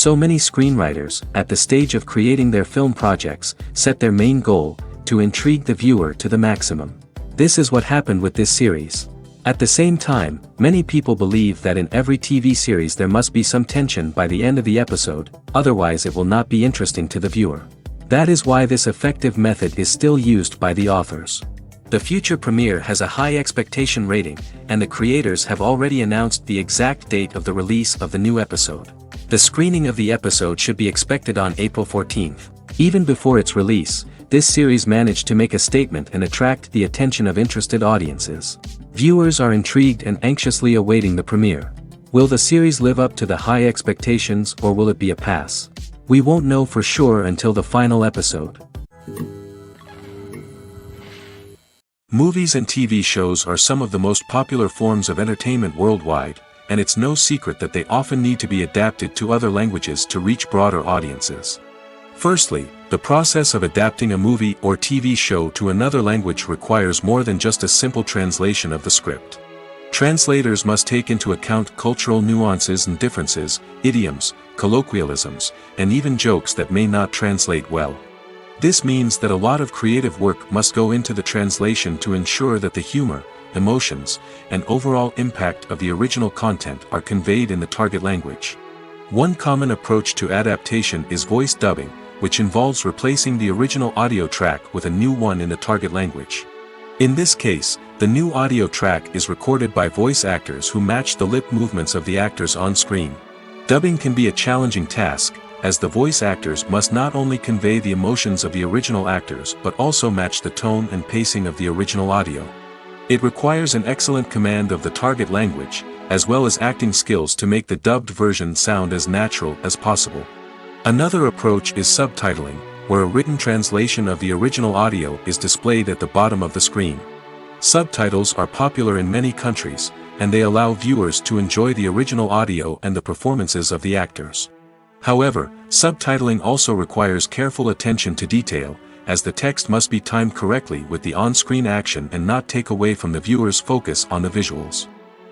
So many screenwriters, at the stage of creating their film projects, set their main goal, to intrigue the viewer to the maximum. This is what happened with this series. At the same time, many people believe that in every TV series there must be some tension by the end of the episode, otherwise it will not be interesting to the viewer. That is why this effective method is still used by the authors. The future premiere has a high expectation rating, and the creators have already announced the exact date of the release of the new episode. The screening of the episode should be expected on April 14th. Even before its release, this series managed to make a statement and attract the attention of interested audiences. Viewers are intrigued and anxiously awaiting the premiere. Will the series live up to the high expectations, or will it be a pass? We won't know for sure until the final episode. Movies and TV shows are some of the most popular forms of entertainment worldwide, and it's no secret that they often need to be adapted to other languages to reach broader audiences. Firstly, the process of adapting a movie or TV show to another language requires more than just a simple translation of the script. Translators must take into account cultural nuances and differences, idioms, colloquialisms, and even jokes that may not translate well. This means that a lot of creative work must go into the translation to ensure that the humor, emotions, and overall impact of the original content are conveyed in the target language. One common approach to adaptation is voice dubbing, which involves replacing the original audio track with a new one in the target language. In this case, the new audio track is recorded by voice actors who match the lip movements of the actors on screen. Dubbing can be a challenging task, as the voice actors must not only convey the emotions of the original actors but also match the tone and pacing of the original audio. It requires an excellent command of the target language, as well as acting skills to make the dubbed version sound as natural as possible. Another approach is subtitling, where a written translation of the original audio is displayed at the bottom of the screen. Subtitles are popular in many countries, and they allow viewers to enjoy the original audio and the performances of the actors. However, subtitling also requires careful attention to detail, as the text must be timed correctly with the on-screen action and not take away from the viewer's focus on the visuals.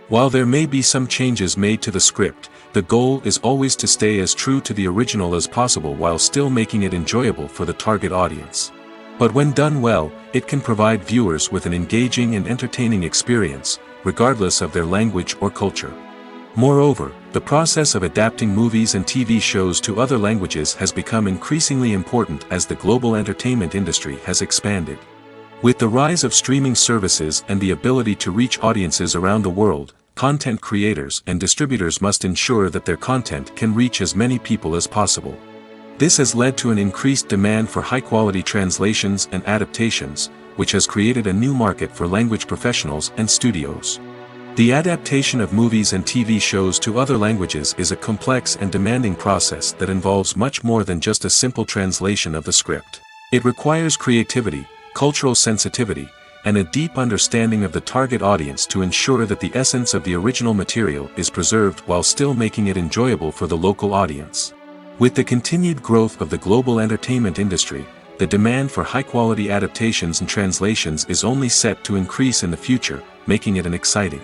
While there may be some changes made to the script, the goal is always to stay as true to the original as possible while still making it enjoyable for the target audience. But when done well, it can provide viewers with an engaging and entertaining experience, regardless of their language or culture. Moreover, the process of adapting movies and TV shows to other languages has become increasingly important as the global entertainment industry has expanded. With the rise of streaming services and the ability to reach audiences around the world, content creators and distributors must ensure that their content can reach as many people as possible. This has led to an increased demand for high-quality translations and adaptations, which has created a new market for language professionals and studios. The adaptation of movies and TV shows to other languages is a complex and demanding process that involves much more than just a simple translation of the script. It requires creativity, cultural sensitivity, and a deep understanding of the target audience to ensure that the essence of the original material is preserved while still making it enjoyable for the local audience. With the continued growth of the global entertainment industry, the demand for high-quality adaptations and translations is only set to increase in the future, making it exciting.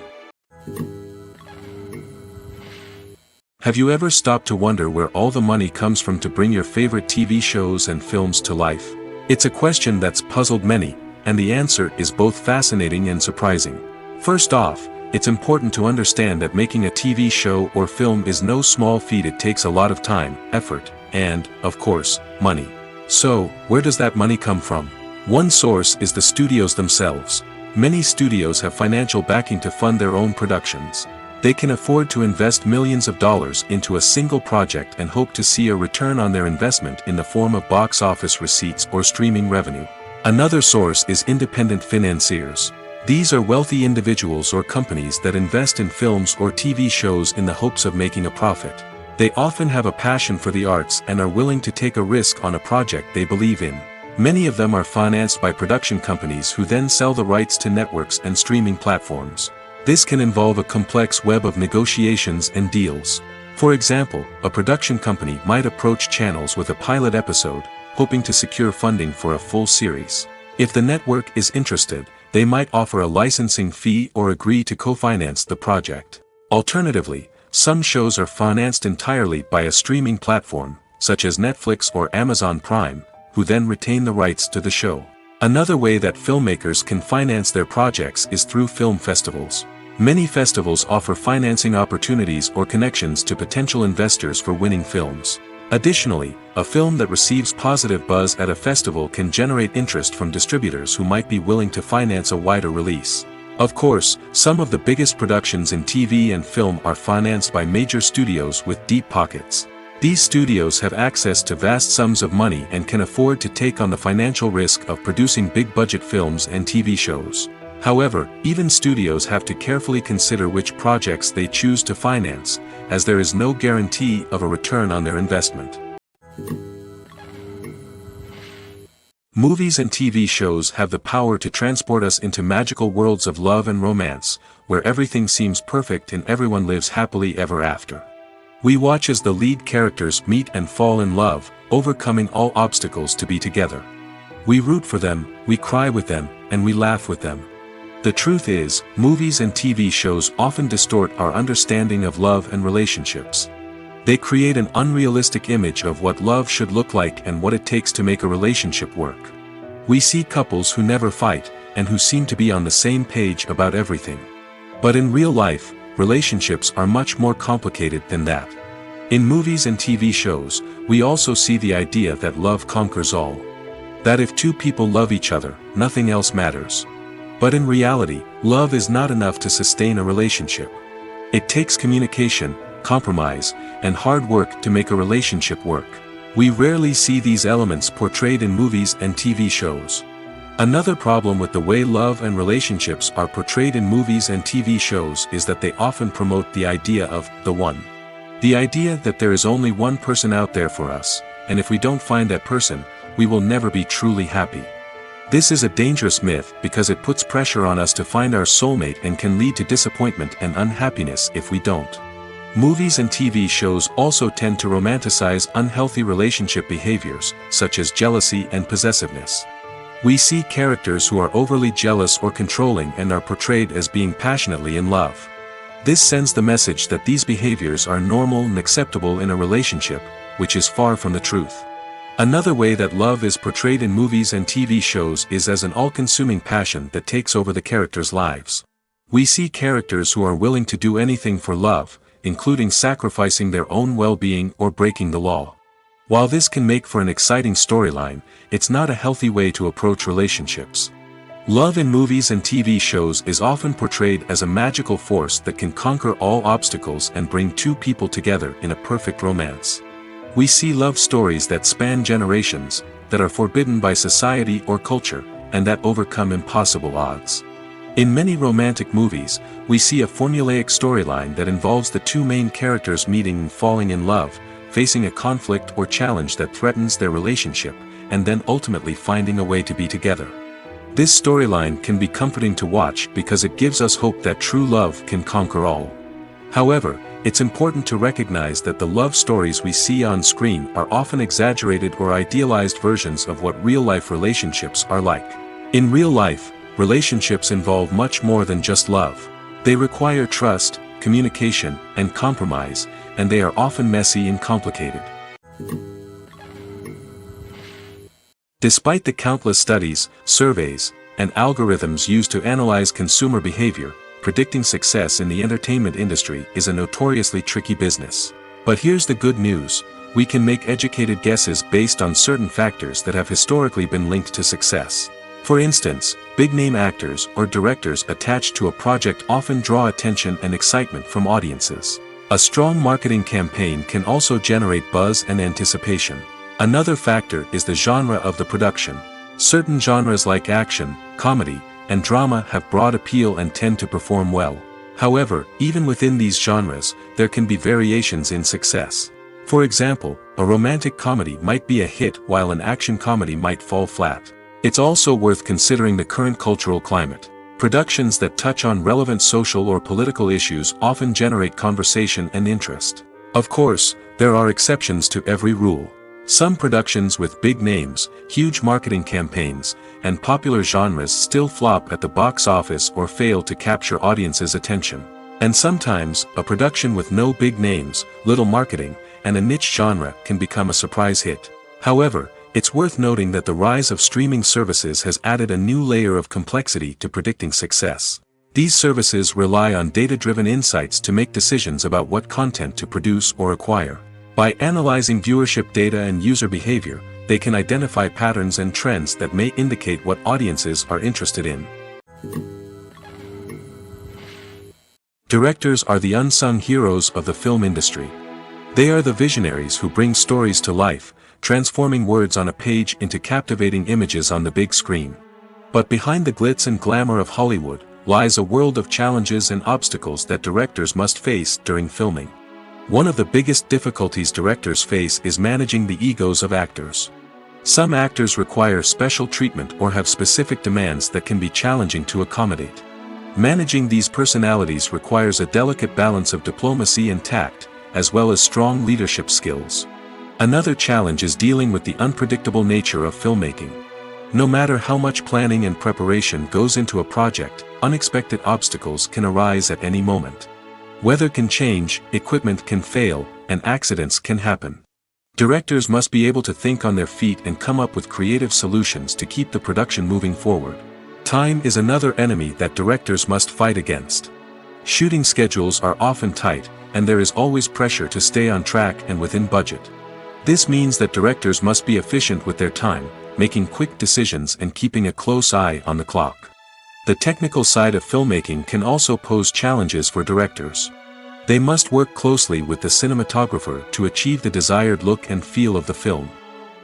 Have you ever stopped to wonder where all the money comes from to bring your favorite TV shows and films to life? It's a question that's puzzled many, and the answer is both fascinating and surprising. First off, it's important to understand that making a TV show or film is no small feat. It takes a lot of time, effort, and, of course, money. So, where does that money come from? One source is the studios themselves. Many studios have financial backing to fund their own productions. They can afford to invest millions of dollars into a single project and hope to see a return on their investment in the form of box office receipts or streaming revenue. Another source is independent financiers. These are wealthy individuals or companies that invest in films or TV shows in the hopes of making a profit. They often have a passion for the arts and are willing to take a risk on a project they believe in. Many of them are financed by production companies who then sell the rights to networks and streaming platforms. This can involve a complex web of negotiations and deals. For example, a production company might approach channels with a pilot episode, hoping to secure funding for a full series. If the network is interested, they might offer a licensing fee or agree to co-finance the project. Alternatively, some shows are financed entirely by a streaming platform, such as Netflix or Amazon Prime, who then retain the rights to the show. Another way that filmmakers can finance their projects is through film festivals. Many festivals offer financing opportunities or connections to potential investors for winning films. Additionally, a film that receives positive buzz at a festival can generate interest from distributors who might be willing to finance a wider release. Of course, some of the biggest productions in TV and film are financed by major studios with deep pockets. These studios have access to vast sums of money and can afford to take on the financial risk of producing big-budget films and TV shows. However, even studios have to carefully consider which projects they choose to finance, as there is no guarantee of a return on their investment. Movies and TV shows have the power to transport us into magical worlds of love and romance, where everything seems perfect and everyone lives happily ever after. We watch as the lead characters meet and fall in love, overcoming all obstacles to be together. We root for them, we cry with them, and we laugh with them. The truth is, movies and TV shows often distort our understanding of love and relationships. They create an unrealistic image of what love should look like and what it takes to make a relationship work. We see couples who never fight, and who seem to be on the same page about everything. But in real life, relationships are much more complicated than that. In movies and TV shows, we also see the idea that love conquers all. That if two people love each other, nothing else matters. But in reality, love is not enough to sustain a relationship. It takes communication, compromise, and hard work to make a relationship work. We rarely see these elements portrayed in movies and TV shows. Another problem with the way love and relationships are portrayed in movies and TV shows is that they often promote the idea of the one. The idea that there is only one person out there for us, and if we don't find that person, we will never be truly happy. This is a dangerous myth because it puts pressure on us to find our soulmate and can lead to disappointment and unhappiness if we don't. Movies and TV shows also tend to romanticize unhealthy relationship behaviors, such as jealousy and possessiveness. We see characters who are overly jealous or controlling and are portrayed as being passionately in love. This sends the message that these behaviors are normal and acceptable in a relationship, which is far from the truth. Another way that love is portrayed in movies and TV shows is as an all-consuming passion that takes over the characters' lives. We see characters who are willing to do anything for love, including sacrificing their own well-being or breaking the law. While this can make for an exciting storyline, it's not a healthy way to approach relationships. Love in movies and TV shows is often portrayed as a magical force that can conquer all obstacles and bring two people together in a perfect romance. We see love stories that span generations, that are forbidden by society or culture, and that overcome impossible odds. In many romantic movies, we see a formulaic storyline that involves the two main characters meeting and falling in love, facing a conflict or challenge that threatens their relationship, and then ultimately finding a way to be together. This storyline can be comforting to watch because it gives us hope that true love can conquer all. However, it's important to recognize that the love stories we see on screen are often exaggerated or idealized versions of what real-life relationships are like. In real life, relationships involve much more than just love. They require trust, communication, and compromise, and they are often messy and complicated. Despite the countless studies, surveys, and algorithms used to analyze consumer behavior, predicting success in the entertainment industry is a notoriously tricky business. But here's the good news: we can make educated guesses based on certain factors that have historically been linked to success. For instance, big-name actors or directors attached to a project often draw attention and excitement from audiences. A strong marketing campaign can also generate buzz and anticipation. Another factor is the genre of the production. Certain genres like action, comedy, and drama have broad appeal and tend to perform well. However, even within these genres, there can be variations in success. For example, a romantic comedy might be a hit while an action comedy might fall flat. It's also worth considering the current cultural climate. Productions that touch on relevant social or political issues often generate conversation and interest. Of course, there are exceptions to every rule. Some productions with big names, huge marketing campaigns, and popular genres still flop at the box office or fail to capture audiences' attention. And sometimes, a production with no big names, little marketing, and a niche genre can become a surprise hit. However, it's worth noting that the rise of streaming services has added a new layer of complexity to predicting success. These services rely on data-driven insights to make decisions about what content to produce or acquire. By analyzing viewership data and user behavior, they can identify patterns and trends that may indicate what audiences are interested in. Directors are the unsung heroes of the film industry. They are the visionaries who bring stories to life, transforming words on a page into captivating images on the big screen. But behind the glitz and glamour of Hollywood lies a world of challenges and obstacles that directors must face during filming. One of the biggest difficulties directors face is managing the egos of actors. Some actors require special treatment or have specific demands that can be challenging to accommodate. Managing these personalities requires a delicate balance of diplomacy and tact, as well as strong leadership skills. Another challenge is dealing with the unpredictable nature of filmmaking. No matter how much planning and preparation goes into a project, unexpected obstacles can arise at any moment. Weather can change, equipment can fail, and accidents can happen. Directors must be able to think on their feet and come up with creative solutions to keep the production moving forward. Time is another enemy that directors must fight against. Shooting schedules are often tight, and there is always pressure to stay on track and within budget. This means that directors must be efficient with their time, making quick decisions and keeping a close eye on the clock. The technical side of filmmaking can also pose challenges for directors. They must work closely with the cinematographer to achieve the desired look and feel of the film.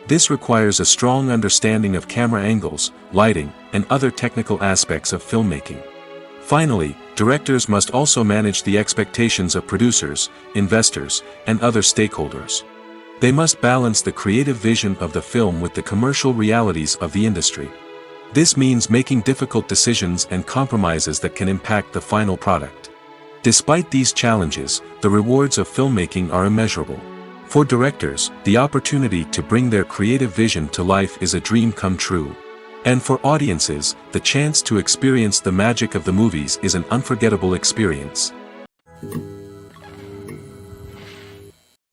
This requires a strong understanding of camera angles, lighting, and other technical aspects of filmmaking. Finally, directors must also manage the expectations of producers, investors, and other stakeholders. They must balance the creative vision of the film with the commercial realities of the industry. This means making difficult decisions and compromises that can impact the final product. Despite these challenges, the rewards of filmmaking are immeasurable. For directors, the opportunity to bring their creative vision to life is a dream come true. And for audiences, the chance to experience the magic of the movies is an unforgettable experience.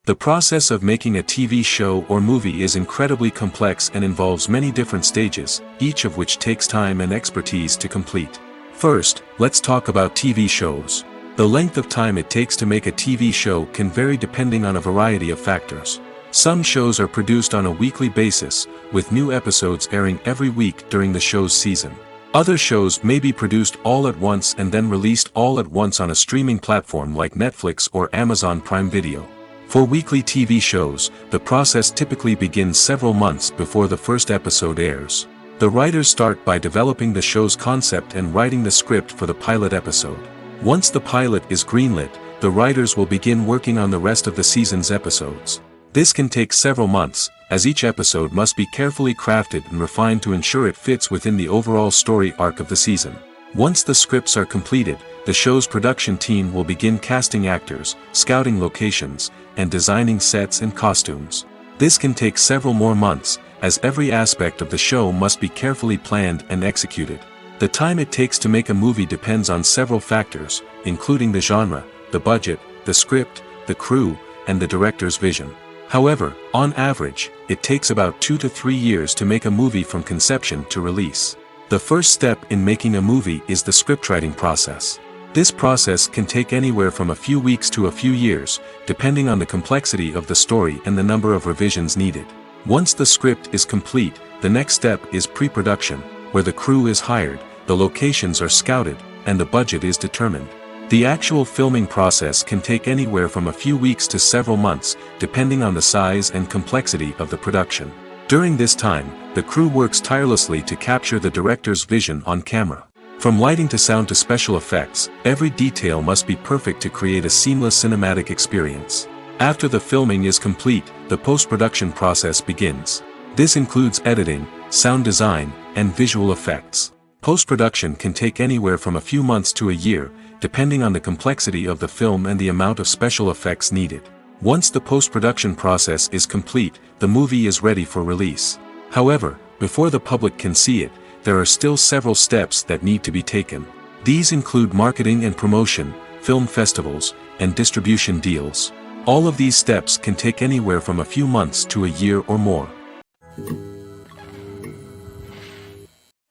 The process of making a TV show or movie is incredibly complex and involves many different stages, each of which takes time and expertise to complete. First, let's talk about TV shows. The length of time it takes to make a TV show can vary depending on a variety of factors. Some shows are produced on a weekly basis, with new episodes airing every week during the show's season. Other shows may be produced all at once and then released all at once on a streaming platform like Netflix or Amazon Prime Video. For weekly TV shows, the process typically begins several months before the first episode airs. The writers start by developing the show's concept and writing the script for the pilot episode. Once the pilot is greenlit, the writers will begin working on the rest of the season's episodes. This can take several months, as each episode must be carefully crafted and refined to ensure it fits within the overall story arc of the season. Once the scripts are completed, the show's production team will begin casting actors, scouting locations, and designing sets and costumes. This can take several more months, as every aspect of the show must be carefully planned and executed. The time it takes to make a movie depends on several factors, including the genre, the budget, the script, the crew, and the director's vision. However, on average, it takes about 2 to 3 years to make a movie from conception to release. The first step in making a movie is the scriptwriting process. This process can take anywhere from a few weeks to a few years, depending on the complexity of the story and the number of revisions needed. Once the script is complete, the next step is pre-production, where the crew is hired, the locations are scouted, and the budget is determined. The actual filming process can take anywhere from a few weeks to several months, depending on the size and complexity of the production. During this time, the crew works tirelessly to capture the director's vision on camera. From lighting to sound to special effects, every detail must be perfect to create a seamless cinematic experience. After the filming is complete, the post-production process begins. This includes editing, sound design, and visual effects. Post-production can take anywhere from a few months to a year, depending on the complexity of the film and the amount of special effects needed. Once the post-production process is complete, the movie is ready for release. However, before the public can see it, there are still several steps that need to be taken. These include marketing and promotion, film festivals, and distribution deals. All of these steps can take anywhere from a few months to a year or more.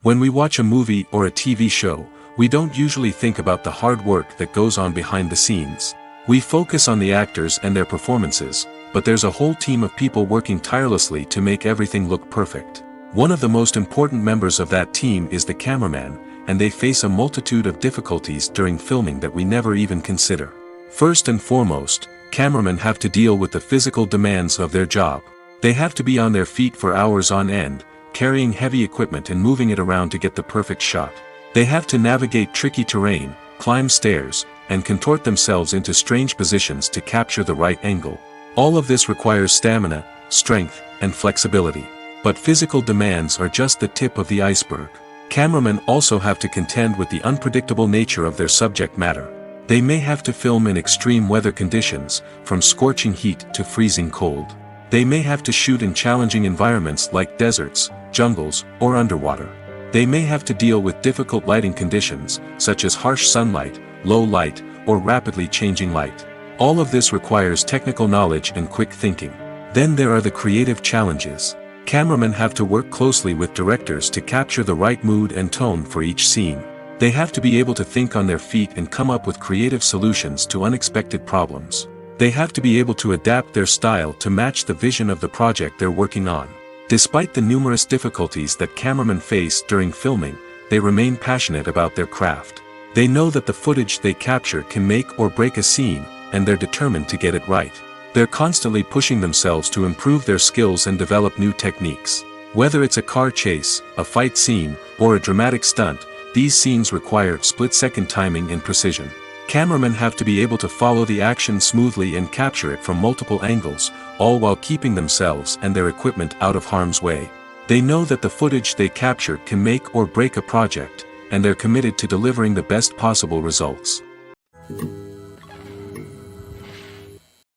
When we watch a movie or a TV show, we don't usually think about the hard work that goes on behind the scenes. We focus on the actors and their performances, but there's a whole team of people working tirelessly to make everything look perfect. One of the most important members of that team is the cameraman, and they face a multitude of difficulties during filming that we never even consider. First and foremost, cameramen have to deal with the physical demands of their job. They have to be on their feet for hours on end, carrying heavy equipment and moving it around to get the perfect shot. They have to navigate tricky terrain, climb stairs, and contort themselves into strange positions to capture the right angle. All of this requires stamina, strength, and flexibility. But physical demands are just the tip of the iceberg. Cameramen also have to contend with the unpredictable nature of their subject matter. They may have to film in extreme weather conditions, from scorching heat to freezing cold. They may have to shoot in challenging environments like deserts, jungles, or underwater. They may have to deal with difficult lighting conditions, such as harsh sunlight, low light, or rapidly changing light. All of this requires technical knowledge and quick thinking. Then there are the creative challenges. Cameramen have to work closely with directors to capture the right mood and tone for each scene. They have to be able to think on their feet and come up with creative solutions to unexpected problems. They have to be able to adapt their style to match the vision of the project they're working on. Despite the numerous difficulties that cameramen face during filming, they remain passionate about their craft. They know that the footage they capture can make or break a scene, and they're determined to get it right. They're constantly pushing themselves to improve their skills and develop new techniques. Whether it's a car chase, a fight scene, or a dramatic stunt, these scenes require split-second timing and precision. Cameramen have to be able to follow the action smoothly and capture it from multiple angles, all while keeping themselves and their equipment out of harm's way. They know that the footage they capture can make or break a project, and they're committed to delivering the best possible results.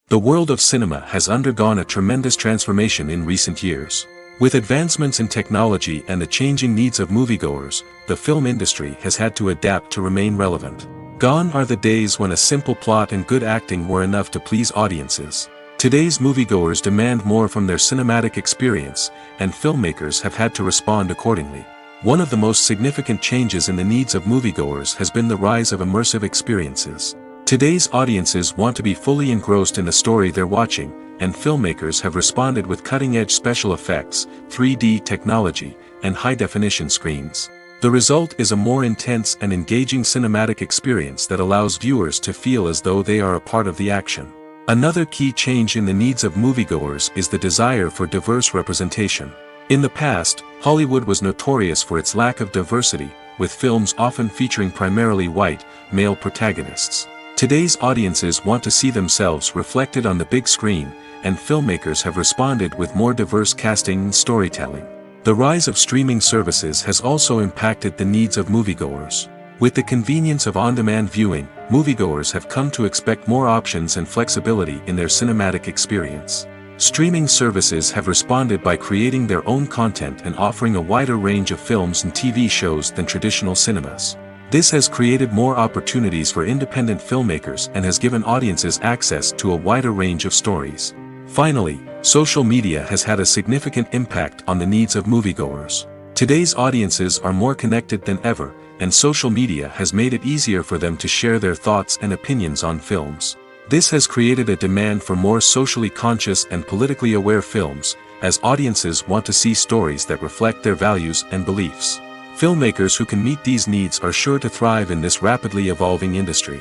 The world of cinema has undergone a tremendous transformation in recent years. With advancements in technology and the changing needs of moviegoers, the film industry has had to adapt to remain relevant. Gone are the days when a simple plot and good acting were enough to please audiences. Today's moviegoers demand more from their cinematic experience, and filmmakers have had to respond accordingly. One of the most significant changes in the needs of moviegoers has been the rise of immersive experiences. Today's audiences want to be fully engrossed in the story they're watching, and filmmakers have responded with cutting-edge special effects, 3D technology, and high-definition screens. The result is a more intense and engaging cinematic experience that allows viewers to feel as though they are a part of the action. Another key change in the needs of moviegoers is the desire for diverse representation. In the past, Hollywood was notorious for its lack of diversity, with films often featuring primarily white, male protagonists. Today's audiences want to see themselves reflected on the big screen, and filmmakers have responded with more diverse casting and storytelling. The rise of streaming services has also impacted the needs of moviegoers. With the convenience of on-demand viewing, moviegoers have come to expect more options and flexibility in their cinematic experience. Streaming services have responded by creating their own content and offering a wider range of films and TV shows than traditional cinemas. This has created more opportunities for independent filmmakers and has given audiences access to a wider range of stories. Finally, social media has had a significant impact on the needs of moviegoers. Today's audiences are more connected than ever, and social media has made it easier for them to share their thoughts and opinions on films. This has created a demand for more socially conscious and politically aware films, as audiences want to see stories that reflect their values and beliefs. Filmmakers who can meet these needs are sure to thrive in this rapidly evolving industry.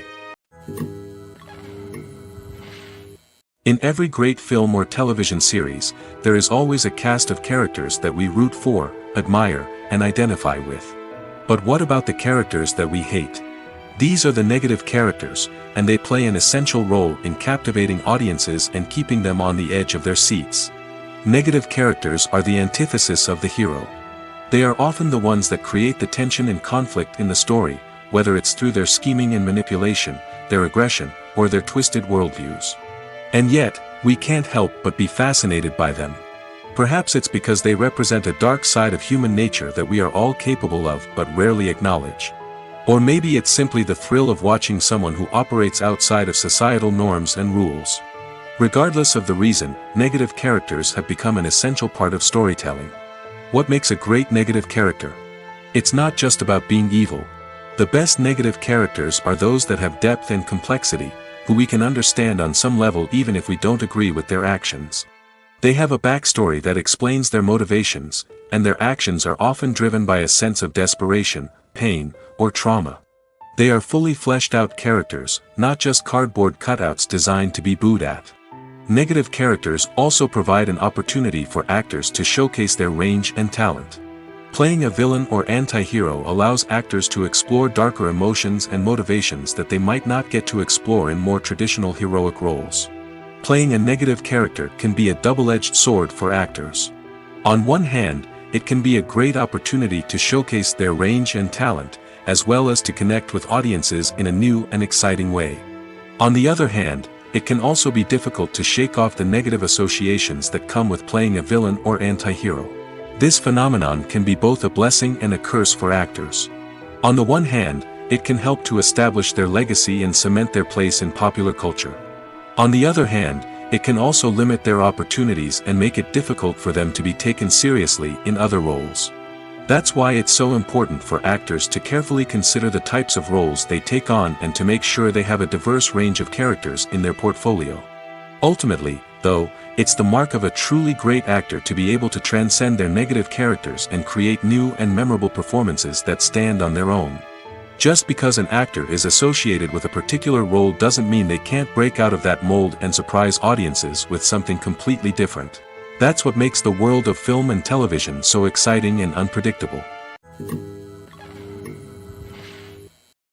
In every great film or television series, there is always a cast of characters that we root for, admire, and identify with. But what about the characters that we hate? These are the negative characters, and they play an essential role in captivating audiences and keeping them on the edge of their seats. Negative characters are the antithesis of the hero. They are often the ones that create the tension and conflict in the story, whether it's through their scheming and manipulation, their aggression, or their twisted worldviews. And yet, we can't help but be fascinated by them. Perhaps it's because they represent a dark side of human nature that we are all capable of but rarely acknowledge. Or maybe it's simply the thrill of watching someone who operates outside of societal norms and rules. Regardless of the reason, negative characters have become an essential part of storytelling. What makes a great negative character? It's not just about being evil. The best negative characters are those that have depth and complexity, who we can understand on some level even if we don't agree with their actions. They have a backstory that explains their motivations, and their actions are often driven by a sense of desperation, pain, or trauma. They are fully fleshed out characters, not just cardboard cutouts designed to be booed at. Negative characters also provide an opportunity for actors to showcase their range and talent. Playing a villain or anti-hero allows actors to explore darker emotions and motivations that they might not get to explore in more traditional heroic roles. Playing a negative character can be a double-edged sword for actors. On one hand, it can be a great opportunity to showcase their range and talent, as well as to connect with audiences in a new and exciting way. On the other hand, it can also be difficult to shake off the negative associations that come with playing a villain or anti-hero. This phenomenon can be both a blessing and a curse for actors. On the one hand, it can help to establish their legacy and cement their place in popular culture. On the other hand, it can also limit their opportunities and make it difficult for them to be taken seriously in other roles. That's why it's so important for actors to carefully consider the types of roles they take on and to make sure they have a diverse range of characters in their portfolio. Ultimately, though, it's the mark of a truly great actor to be able to transcend their negative characters and create new and memorable performances that stand on their own. Just because an actor is associated with a particular role doesn't mean they can't break out of that mold and surprise audiences with something completely different. That's what makes the world of film and television so exciting and unpredictable.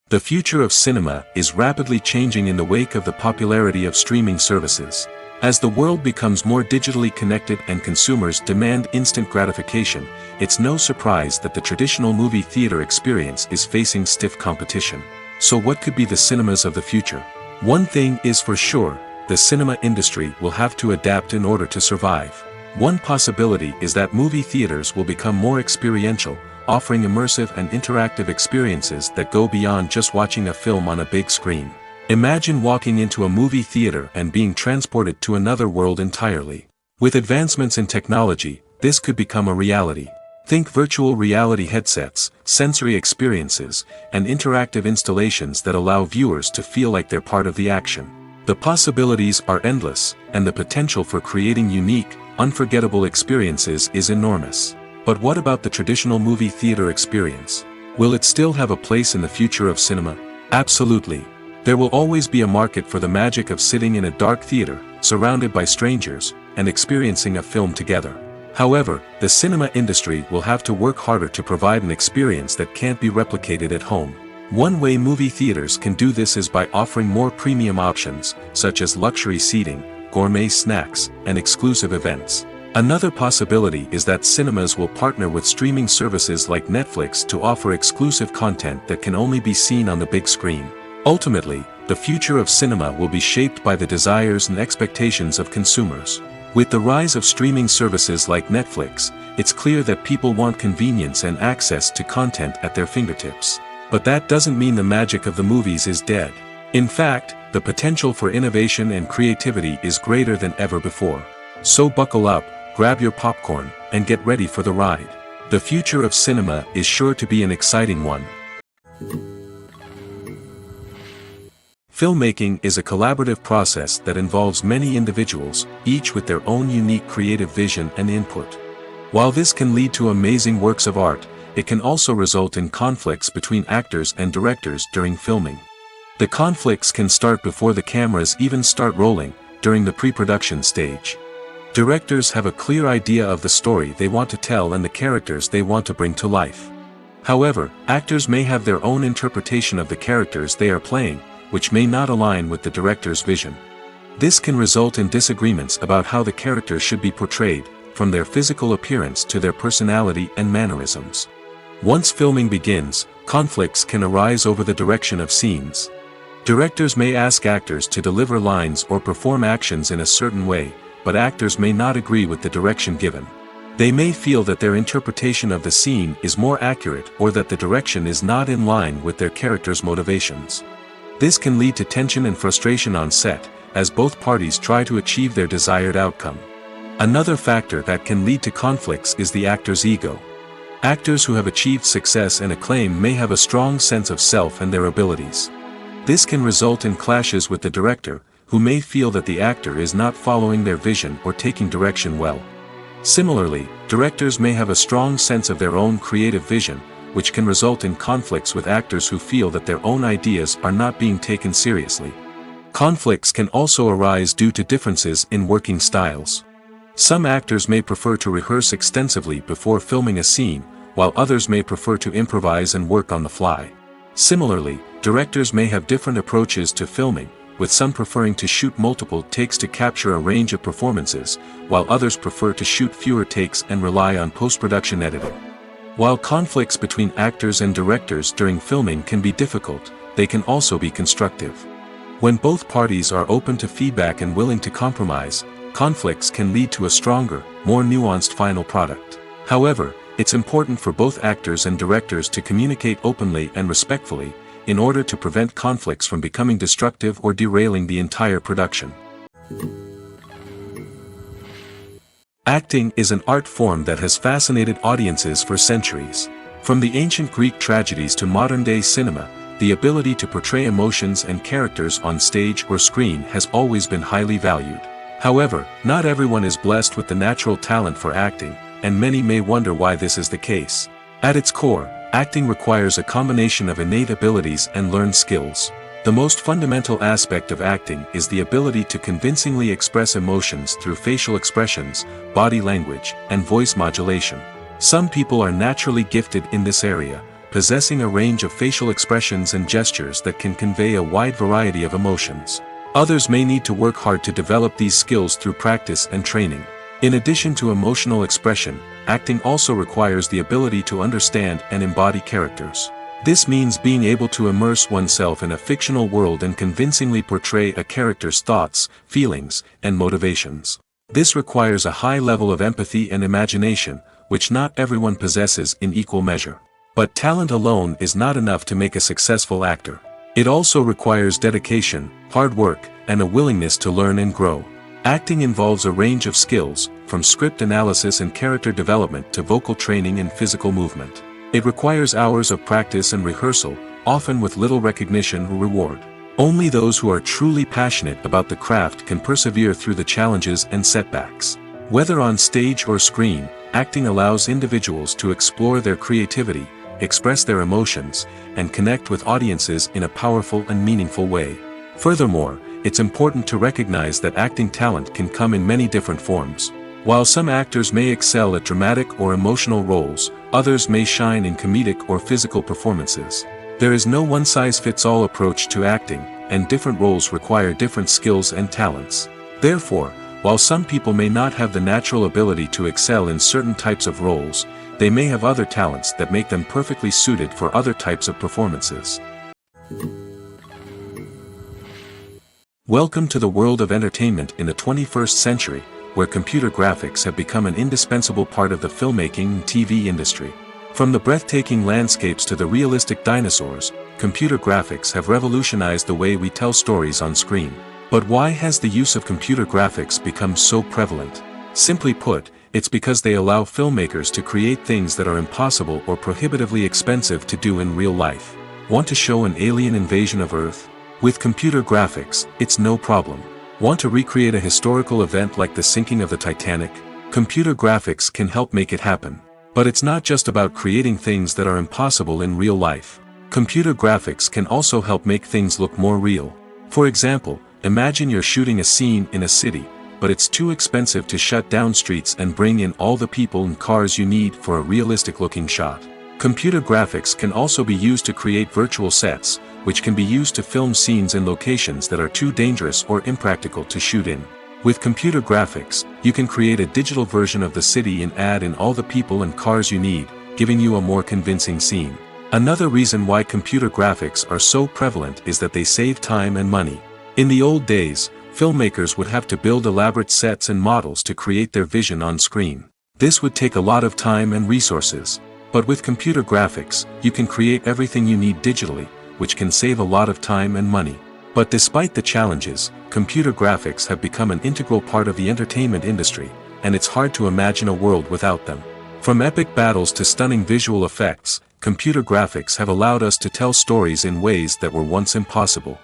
The future of cinema is rapidly changing in the wake of the popularity of streaming services. As the world becomes more digitally connected and consumers demand instant gratification, it's no surprise that the traditional movie theater experience is facing stiff competition. So what could be the cinemas of the future? One thing is for sure, the cinema industry will have to adapt in order to survive. One possibility is that movie theaters will become more experiential, offering immersive and interactive experiences that go beyond just watching a film on a big screen. Imagine walking into a movie theater and being transported to another world entirely. With advancements in technology, this could become a reality. Think virtual reality headsets, sensory experiences, and interactive installations that allow viewers to feel like they're part of the action. The possibilities are endless, and the potential for creating unique, unforgettable experiences is enormous. But what about the traditional movie theater experience? Will it still have a place in the future of cinema? Absolutely. There will always be a market for the magic of sitting in a dark theater, surrounded by strangers, and experiencing a film together. However, the cinema industry will have to work harder to provide an experience that can't be replicated at home. One way movie theaters can do this is by offering more premium options, such as luxury seating, gourmet snacks, and exclusive events. Another possibility is that cinemas will partner with streaming services like Netflix to offer exclusive content that can only be seen on the big screen. Ultimately, the future of cinema will be shaped by the desires and expectations of consumers. With the rise of streaming services like Netflix, it's clear that people want convenience and access to content at their fingertips. But that doesn't mean the magic of the movies is dead. In fact, the potential for innovation and creativity is greater than ever before. So buckle up, grab your popcorn, and get ready for the ride. The future of cinema is sure to be an exciting one. Filmmaking is a collaborative process that involves many individuals, each with their own unique creative vision and input. While this can lead to amazing works of art, it can also result in conflicts between actors and directors during filming. The conflicts can start before the cameras even start rolling, during the pre-production stage. Directors have a clear idea of the story they want to tell and the characters they want to bring to life. However, actors may have their own interpretation of the characters they are playing, which may not align with the director's vision. This can result in disagreements about how the characters should be portrayed, from their physical appearance to their personality and mannerisms. Once filming begins, conflicts can arise over the direction of scenes. Directors may ask actors to deliver lines or perform actions in a certain way, but actors may not agree with the direction given. They may feel that their interpretation of the scene is more accurate or that the direction is not in line with their character's motivations. This can lead to tension and frustration on set, as both parties try to achieve their desired outcome. Another factor that can lead to conflicts is the actor's ego. Actors who have achieved success and acclaim may have a strong sense of self and their abilities. This can result in clashes with the director, who may feel that the actor is not following their vision or taking direction well. Similarly, directors may have a strong sense of their own creative vision, which can result in conflicts with actors who feel that their own ideas are not being taken seriously. Conflicts can also arise due to differences in working styles. Some actors may prefer to rehearse extensively before filming a scene, while others may prefer to improvise and work on the fly. Similarly, directors may have different approaches to filming, with some preferring to shoot multiple takes to capture a range of performances, while others prefer to shoot fewer takes and rely on post-production editing. While conflicts between actors and directors during filming can be difficult, they can also be constructive. When both parties are open to feedback and willing to compromise, conflicts can lead to a stronger, more nuanced final product. However, it's important for both actors and directors to communicate openly and respectfully, in order to prevent conflicts from becoming destructive or derailing the entire production. Acting is an art form that has fascinated audiences for centuries. From the ancient Greek tragedies to modern-day cinema, the ability to portray emotions and characters on stage or screen has always been highly valued. However, not everyone is blessed with the natural talent for acting, and many may wonder why this is the case. At its core, acting requires a combination of innate abilities and learned skills. The most fundamental aspect of acting is the ability to convincingly express emotions through facial expressions, body language, and voice modulation. Some people are naturally gifted in this area, possessing a range of facial expressions and gestures that can convey a wide variety of emotions. Others may need to work hard to develop these skills through practice and training. In addition to emotional expression, acting also requires the ability to understand and embody characters. This means being able to immerse oneself in a fictional world and convincingly portray a character's thoughts, feelings, and motivations. This requires a high level of empathy and imagination, which not everyone possesses in equal measure. But talent alone is not enough to make a successful actor. It also requires dedication, hard work, and a willingness to learn and grow. Acting involves a range of skills, from script analysis and character development to vocal training and physical movement. It requires hours of practice and rehearsal, often with little recognition or reward. Only those who are truly passionate about the craft can persevere through the challenges and setbacks. Whether on stage or screen, acting allows individuals to explore their creativity, express their emotions, and connect with audiences in a powerful and meaningful way. Furthermore, it's important to recognize that acting talent can come in many different forms. While some actors may excel at dramatic or emotional roles, others may shine in comedic or physical performances. There is no one-size-fits-all approach to acting, and different roles require different skills and talents. Therefore, while some people may not have the natural ability to excel in certain types of roles, they may have other talents that make them perfectly suited for other types of performances. Welcome to the world of entertainment in the 21st century, where computer graphics have become an indispensable part of the filmmaking and TV industry. From the breathtaking landscapes to the realistic dinosaurs, computer graphics have revolutionized the way we tell stories on screen. But why has the use of computer graphics become so prevalent? Simply put, it's because they allow filmmakers to create things that are impossible or prohibitively expensive to do in real life. Want to show an alien invasion of Earth? With computer graphics, it's no problem. Want to recreate a historical event like the sinking of the Titanic? Computer graphics can help make it happen. But it's not just about creating things that are impossible in real life. Computer graphics can also help make things look more real. For example, imagine you're shooting a scene in a city, but it's too expensive to shut down streets and bring in all the people and cars you need for a realistic-looking shot. Computer graphics can also be used to create virtual sets, which can be used to film scenes in locations that are too dangerous or impractical to shoot in. With computer graphics, you can create a digital version of the city and add in all the people and cars you need, giving you a more convincing scene. Another reason why computer graphics are so prevalent is that they save time and money. In the old days, filmmakers would have to build elaborate sets and models to create their vision on screen. This would take a lot of time and resources. But with computer graphics, you can create everything you need digitally, which can save a lot of time and money. But despite the challenges, computer graphics have become an integral part of the entertainment industry, and it's hard to imagine a world without them. From epic battles to stunning visual effects, computer graphics have allowed us to tell stories in ways that were once impossible.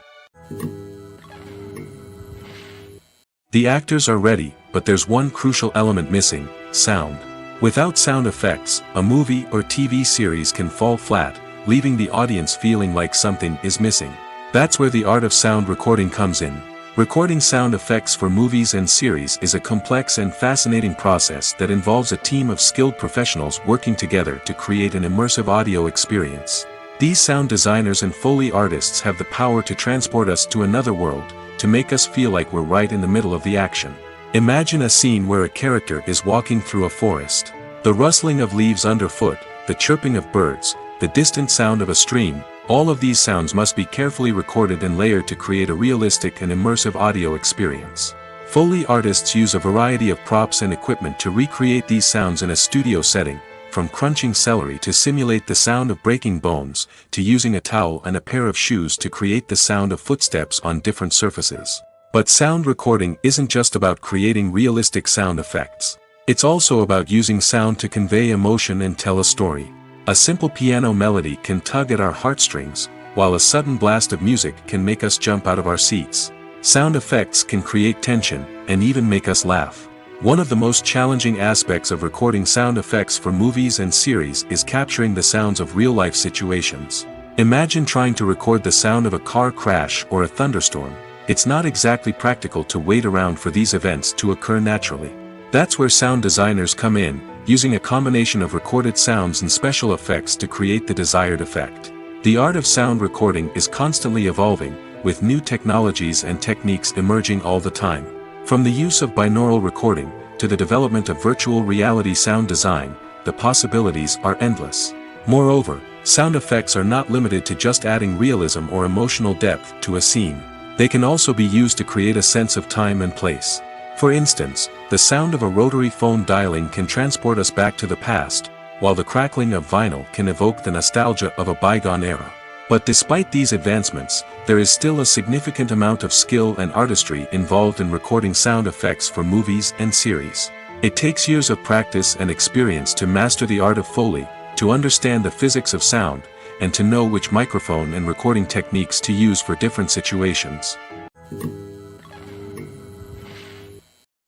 The actors are ready, but there's one crucial element missing: sound. Without sound effects, a movie or TV series can fall flat, leaving the audience feeling like something is missing. That's where the art of sound recording comes in. Recording sound effects for movies and series is a complex and fascinating process that involves a team of skilled professionals working together to create an immersive audio experience. These sound designers and Foley artists have the power to transport us to another world, to make us feel like we're right in the middle of the action. Imagine a scene where a character is walking through a forest. The rustling of leaves underfoot, the chirping of birds, the distant sound of a stream, all of these sounds must be carefully recorded and layered to create a realistic and immersive audio experience. Foley artists use a variety of props and equipment to recreate these sounds in a studio setting, from crunching celery to simulate the sound of breaking bones, to using a towel and a pair of shoes to create the sound of footsteps on different surfaces. But sound recording isn't just about creating realistic sound effects. It's also about using sound to convey emotion and tell a story. A simple piano melody can tug at our heartstrings, while a sudden blast of music can make us jump out of our seats. Sound effects can create tension, and even make us laugh. One of the most challenging aspects of recording sound effects for movies and series is capturing the sounds of real-life situations. Imagine trying to record the sound of a car crash or a thunderstorm. It's not exactly practical to wait around for these events to occur naturally. That's where sound designers come in, using a combination of recorded sounds and special effects to create the desired effect. The art of sound recording is constantly evolving, with new technologies and techniques emerging all the time. From the use of binaural recording, to the development of virtual reality sound design, the possibilities are endless. Moreover, sound effects are not limited to just adding realism or emotional depth to a scene. They can also be used to create a sense of time and place. For instance, the sound of a rotary phone dialing can transport us back to the past, while the crackling of vinyl can evoke the nostalgia of a bygone era. But despite these advancements, there is still a significant amount of skill and artistry involved in recording sound effects for movies and series. It takes years of practice and experience to master the art of Foley, to understand the physics of sound, and to know which microphone and recording techniques to use for different situations.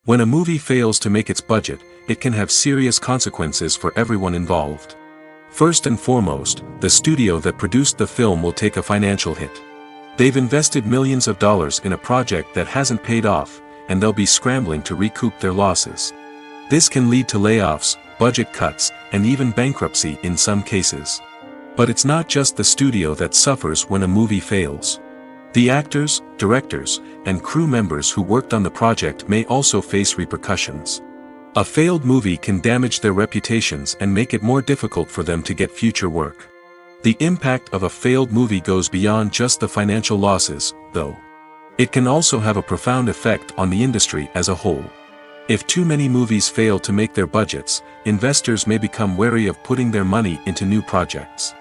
When a movie fails to make its budget, it can have serious consequences for everyone involved. First and foremost, the studio that produced the film will take a financial hit. They've invested millions of dollars in a project that hasn't paid off, and they'll be scrambling to recoup their losses. This can lead to layoffs, budget cuts, and even bankruptcy in some cases. But it's not just the studio that suffers when a movie fails. The actors, directors, and crew members who worked on the project may also face repercussions. A failed movie can damage their reputations and make it more difficult for them to get future work. The impact of a failed movie goes beyond just the financial losses, though. It can also have a profound effect on the industry as a whole. If too many movies fail to make their budgets, investors may become wary of putting their money into new projects.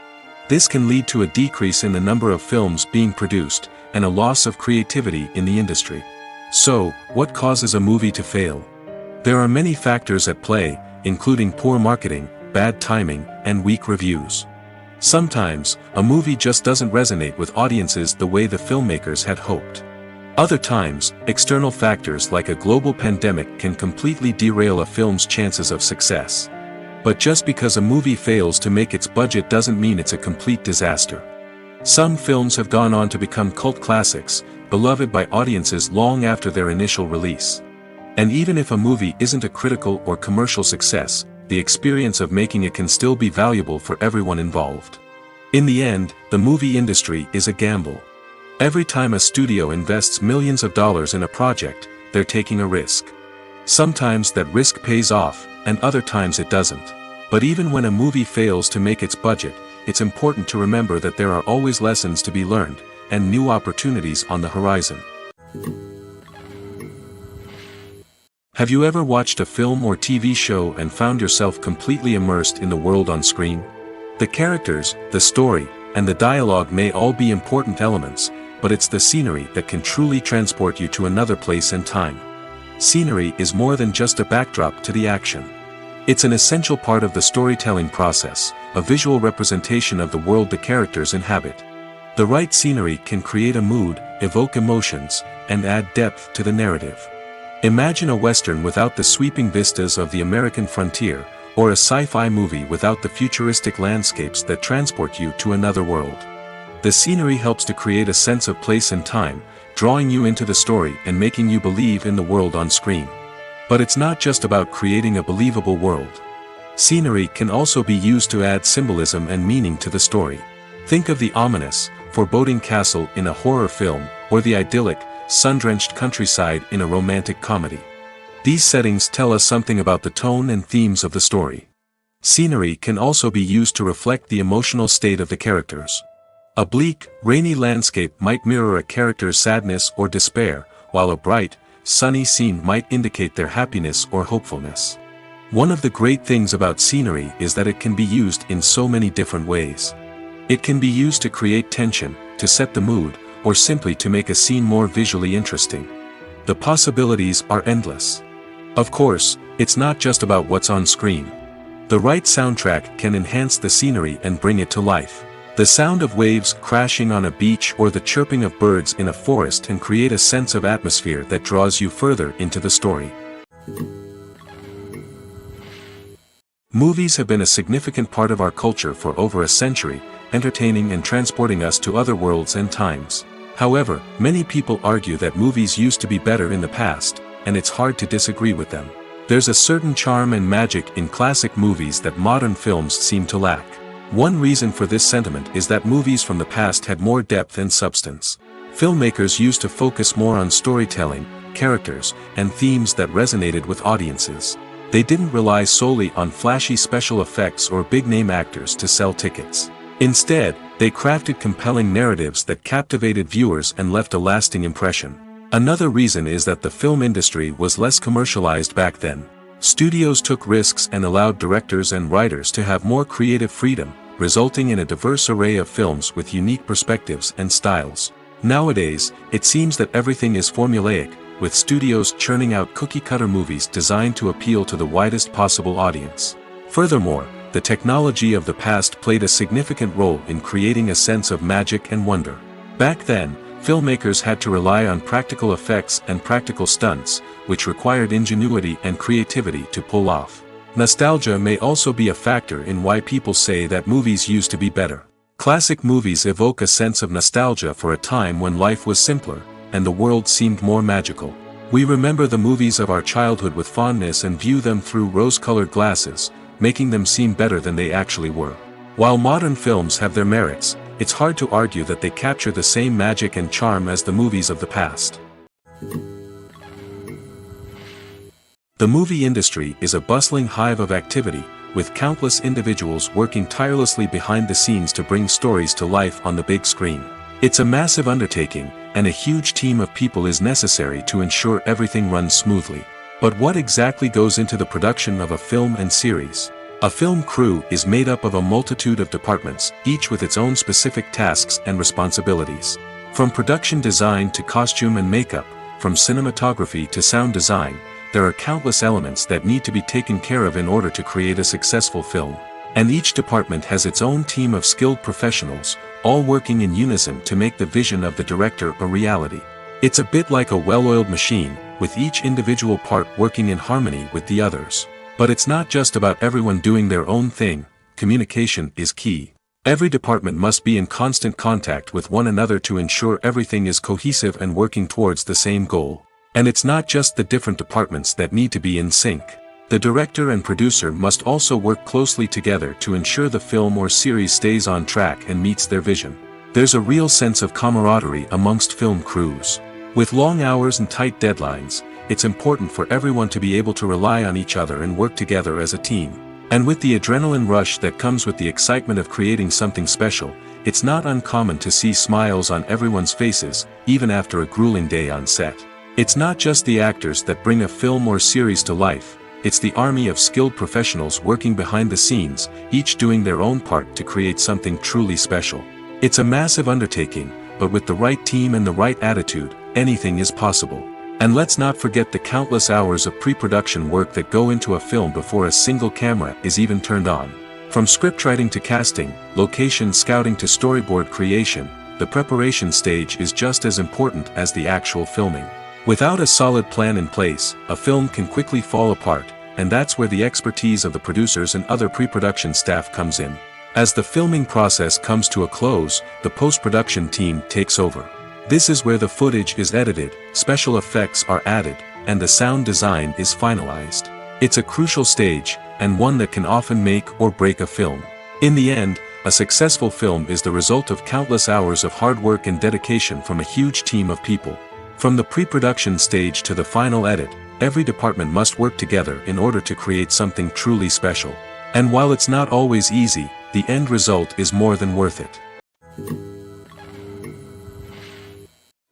This can lead to a decrease in the number of films being produced, and a loss of creativity in the industry. So, what causes a movie to fail? There are many factors at play, including poor marketing, bad timing, and weak reviews. Sometimes, a movie just doesn't resonate with audiences the way the filmmakers had hoped. Other times, external factors like a global pandemic can completely derail a film's chances of success. But just because a movie fails to make its budget doesn't mean it's a complete disaster. Some films have gone on to become cult classics, beloved by audiences long after their initial release. And even if a movie isn't a critical or commercial success, the experience of making it can still be valuable for everyone involved. In the end, the movie industry is a gamble. Every time a studio invests millions of dollars in a project, they're taking a risk. Sometimes that risk pays off, and other times it doesn't. But even when a movie fails to make its budget, it's important to remember that there are always lessons to be learned, and new opportunities on the horizon. Have you ever watched a film or TV show and found yourself completely immersed in the world on screen? The characters, the story, and the dialogue may all be important elements, but it's the scenery that can truly transport you to another place and time. Scenery is more than just a backdrop to the action. It's an essential part of the storytelling process, a visual representation of the world the characters inhabit. The right scenery can create a mood, evoke emotions, and add depth to the narrative. Imagine a Western without the sweeping vistas of the American frontier, or a sci-fi movie without the futuristic landscapes that transport you to another world. The scenery helps to create a sense of place and time, drawing you into the story and making you believe in the world on screen. But it's not just about creating a believable world. Scenery can also be used to add symbolism and meaning to the story. Think of the ominous, foreboding castle in a horror film, or the idyllic, sun-drenched countryside in a romantic comedy. These settings tell us something about the tone and themes of the story. Scenery can also be used to reflect the emotional state of the characters. A bleak, rainy landscape might mirror a character's sadness or despair, while a bright, sunny scene might indicate their happiness or hopefulness. One of the great things about scenery is that it can be used in so many different ways. It can be used to create tension, to set the mood, or simply to make a scene more visually interesting. The possibilities are endless. Of course, it's not just about what's on screen. The right soundtrack can enhance the scenery and bring it to life. The sound of waves crashing on a beach or the chirping of birds in a forest can create a sense of atmosphere that draws you further into the story. Movies have been a significant part of our culture for over a century, entertaining and transporting us to other worlds and times. However, many people argue that movies used to be better in the past, and it's hard to disagree with them. There's a certain charm and magic in classic movies that modern films seem to lack. One reason for this sentiment is that movies from the past had more depth and substance. Filmmakers used to focus more on storytelling, characters, and themes that resonated with audiences. They didn't rely solely on flashy special effects or big-name actors to sell tickets. Instead, they crafted compelling narratives that captivated viewers and left a lasting impression. Another reason is that the film industry was less commercialized back then. Studios took risks and allowed directors and writers to have more creative freedom, resulting in a diverse array of films with unique perspectives and styles. Nowadays, it seems that everything is formulaic, with studios churning out cookie-cutter movies designed to appeal to the widest possible audience. Furthermore, the technology of the past played a significant role in creating a sense of magic and wonder. Back then, filmmakers had to rely on practical effects and practical stunts, which required ingenuity and creativity to pull off. Nostalgia may also be a factor in why people say that movies used to be better. Classic movies evoke a sense of nostalgia for a time when life was simpler, and the world seemed more magical. We remember the movies of our childhood with fondness and view them through rose-colored glasses, making them seem better than they actually were. While modern films have their merits, it's hard to argue that they capture the same magic and charm as the movies of the past. The movie industry is a bustling hive of activity, with countless individuals working tirelessly behind the scenes to bring stories to life on the big screen. It's a massive undertaking, and a huge team of people is necessary to ensure everything runs smoothly. But what exactly goes into the production of a film and series? A film crew is made up of a multitude of departments, each with its own specific tasks and responsibilities. From production design to costume and makeup, from cinematography to sound design, there are countless elements that need to be taken care of in order to create a successful film. And each department has its own team of skilled professionals, all working in unison to make the vision of the director a reality. It's a bit like a well-oiled machine, with each individual part working in harmony with the others. But it's not just about everyone doing their own thing. Communication is key. Every department must be in constant contact with one another to ensure everything is cohesive and working towards the same goal. And it's not just the different departments that need to be in sync. The director and producer must also work closely together to ensure the film or series stays on track and meets their vision. There's a real sense of camaraderie amongst film crews. With long hours and tight deadlines, it's important for everyone to be able to rely on each other and work together as a team. And with the adrenaline rush that comes with the excitement of creating something special, it's not uncommon to see smiles on everyone's faces, even after a grueling day on set. It's not just the actors that bring a film or series to life, it's the army of skilled professionals working behind the scenes, each doing their own part to create something truly special. It's a massive undertaking, but with the right team and the right attitude, anything is possible. And let's not forget the countless hours of pre-production work that go into a film before a single camera is even turned on. From scriptwriting to casting, location scouting to storyboard creation, the preparation stage is just as important as the actual filming. Without a solid plan in place, a film can quickly fall apart, and that's where the expertise of the producers and other pre-production staff comes in. As the filming process comes to a close, the post-production team takes over. This is where the footage is edited, special effects are added, and the sound design is finalized. It's a crucial stage, and one that can often make or break a film. In the end, a successful film is the result of countless hours of hard work and dedication from a huge team of people. From the pre-production stage to the final edit, every department must work together in order to create something truly special. And while it's not always easy, the end result is more than worth it.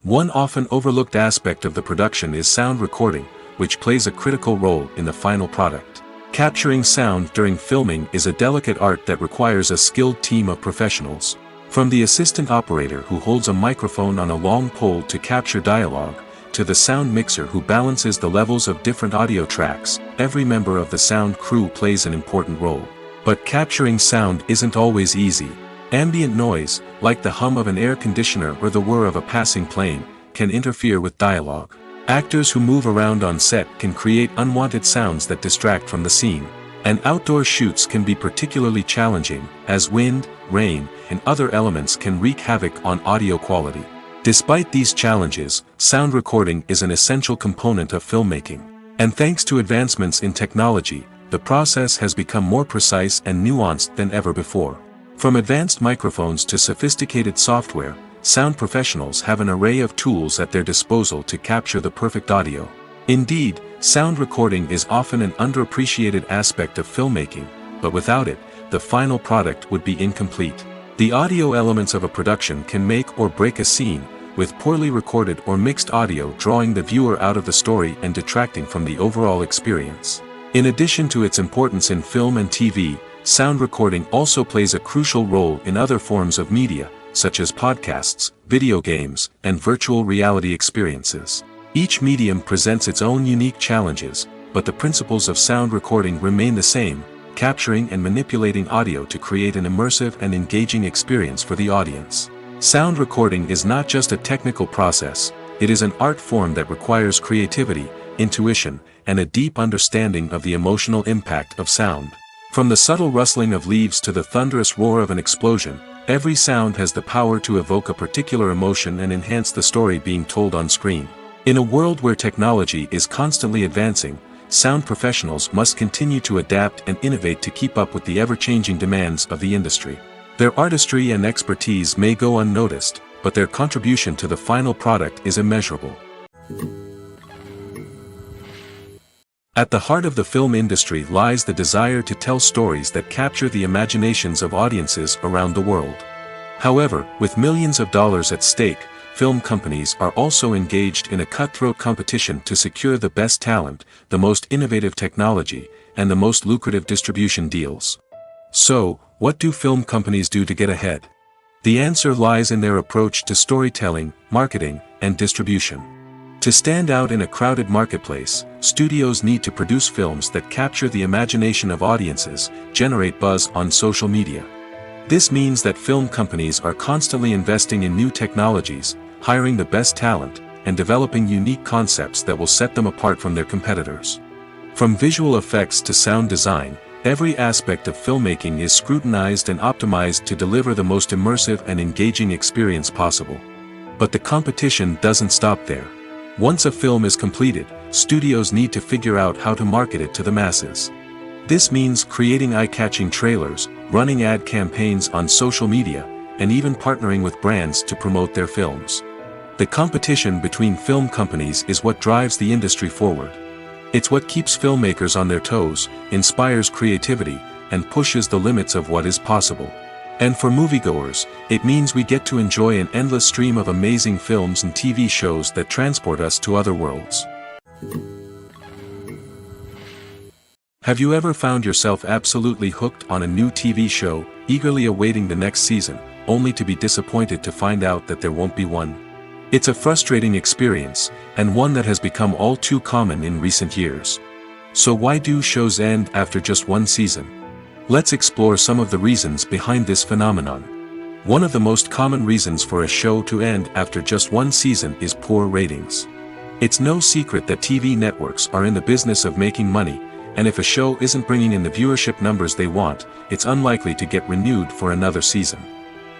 One often overlooked aspect of the production is sound recording, which plays a critical role in the final product. Capturing sound during filming is a delicate art that requires a skilled team of professionals. From the assistant operator who holds a microphone on a long pole to capture dialogue, to the sound mixer who balances the levels of different audio tracks, every member of the sound crew plays an important role. But capturing sound isn't always easy. Ambient noise, like the hum of an air conditioner or the whir of a passing plane, can interfere with dialogue. Actors who move around on set can create unwanted sounds that distract from the scene. And outdoor shoots can be particularly challenging, as wind, rain, and other elements can wreak havoc on audio quality. Despite these challenges, sound recording is an essential component of filmmaking. And thanks to advancements in technology, the process has become more precise and nuanced than ever before. From advanced microphones to sophisticated software, sound professionals have an array of tools at their disposal to capture the perfect audio. Indeed, sound recording is often an underappreciated aspect of filmmaking, but without it, the final product would be incomplete. The audio elements of a production can make or break a scene, with poorly recorded or mixed audio drawing the viewer out of the story and detracting from the overall experience. In addition to its importance in film and TV, sound recording also plays a crucial role in other forms of media, such as podcasts, video games, and virtual reality experiences. Each medium presents its own unique challenges, but the principles of sound recording remain the same, capturing and manipulating audio to create an immersive and engaging experience for the audience. Sound recording is not just a technical process, it is an art form that requires creativity, intuition, and a deep understanding of the emotional impact of sound. From the subtle rustling of leaves to the thunderous roar of an explosion, every sound has the power to evoke a particular emotion and enhance the story being told on screen. In a world where technology is constantly advancing, sound professionals must continue to adapt and innovate to keep up with the ever-changing demands of the industry. Their artistry and expertise may go unnoticed, but their contribution to the final product is immeasurable. At the heart of the film industry lies the desire to tell stories that capture the imaginations of audiences around the world. However, with millions of dollars at stake, film companies are also engaged in a cutthroat competition to secure the best talent, the most innovative technology, and the most lucrative distribution deals. So, what do film companies do to get ahead? The answer lies in their approach to storytelling, marketing, and distribution. To stand out in a crowded marketplace, studios need to produce films that capture the imagination of audiences, generate buzz on social media. This means that film companies are constantly investing in new technologies, hiring the best talent, and developing unique concepts that will set them apart from their competitors. From visual effects to sound design, every aspect of filmmaking is scrutinized and optimized to deliver the most immersive and engaging experience possible. But the competition doesn't stop there. Once a film is completed, studios need to figure out how to market it to the masses. This means creating eye-catching trailers, running ad campaigns on social media, and even partnering with brands to promote their films. The competition between film companies is what drives the industry forward. It's what keeps filmmakers on their toes, inspires creativity, and pushes the limits of what is possible. And for moviegoers, it means we get to enjoy an endless stream of amazing films and TV shows that transport us to other worlds. Have you ever found yourself absolutely hooked on a new TV show, eagerly awaiting the next season, only to be disappointed to find out that there won't be one? It's a frustrating experience, and one that has become all too common in recent years. So why do shows end after just one season? Let's explore some of the reasons behind this phenomenon. One of the most common reasons for a show to end after just one season is poor ratings. It's no secret that TV networks are in the business of making money, and if a show isn't bringing in the viewership numbers they want, it's unlikely to get renewed for another season.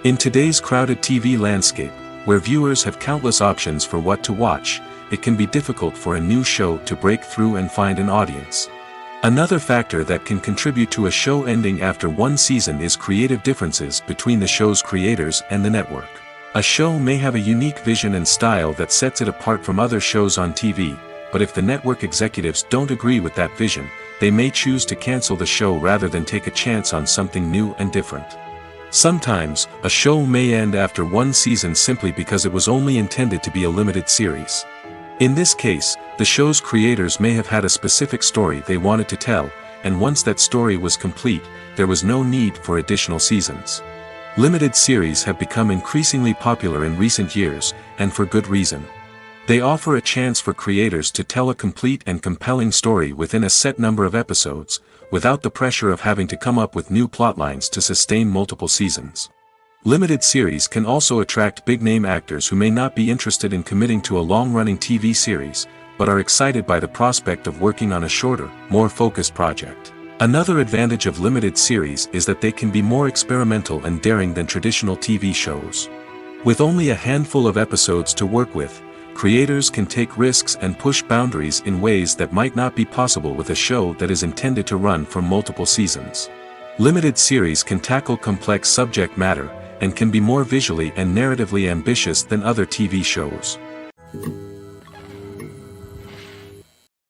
In today's crowded TV landscape, where viewers have countless options for what to watch, it can be difficult for a new show to break through and find an audience. Another factor that can contribute to a show ending after one season is creative differences between the show's creators and the network. A show may have a unique vision and style that sets it apart from other shows on TV, but if the network executives don't agree with that vision, they may choose to cancel the show rather than take a chance on something new and different. Sometimes, a show may end after one season simply because it was only intended to be a limited series. In this case, the show's creators may have had a specific story they wanted to tell, and once that story was complete, there was no need for additional seasons. Limited series have become increasingly popular in recent years, and for good reason. They offer a chance for creators to tell a complete and compelling story within a set number of episodes, without the pressure of having to come up with new plotlines to sustain multiple seasons. Limited series can also attract big-name actors who may not be interested in committing to a long-running TV series, but are excited by the prospect of working on a shorter, more focused project. Another advantage of limited series is that they can be more experimental and daring than traditional TV shows. With only a handful of episodes to work with, creators can take risks and push boundaries in ways that might not be possible with a show that is intended to run for multiple seasons. Limited series can tackle complex subject matter, and can be more visually and narratively ambitious than other TV shows.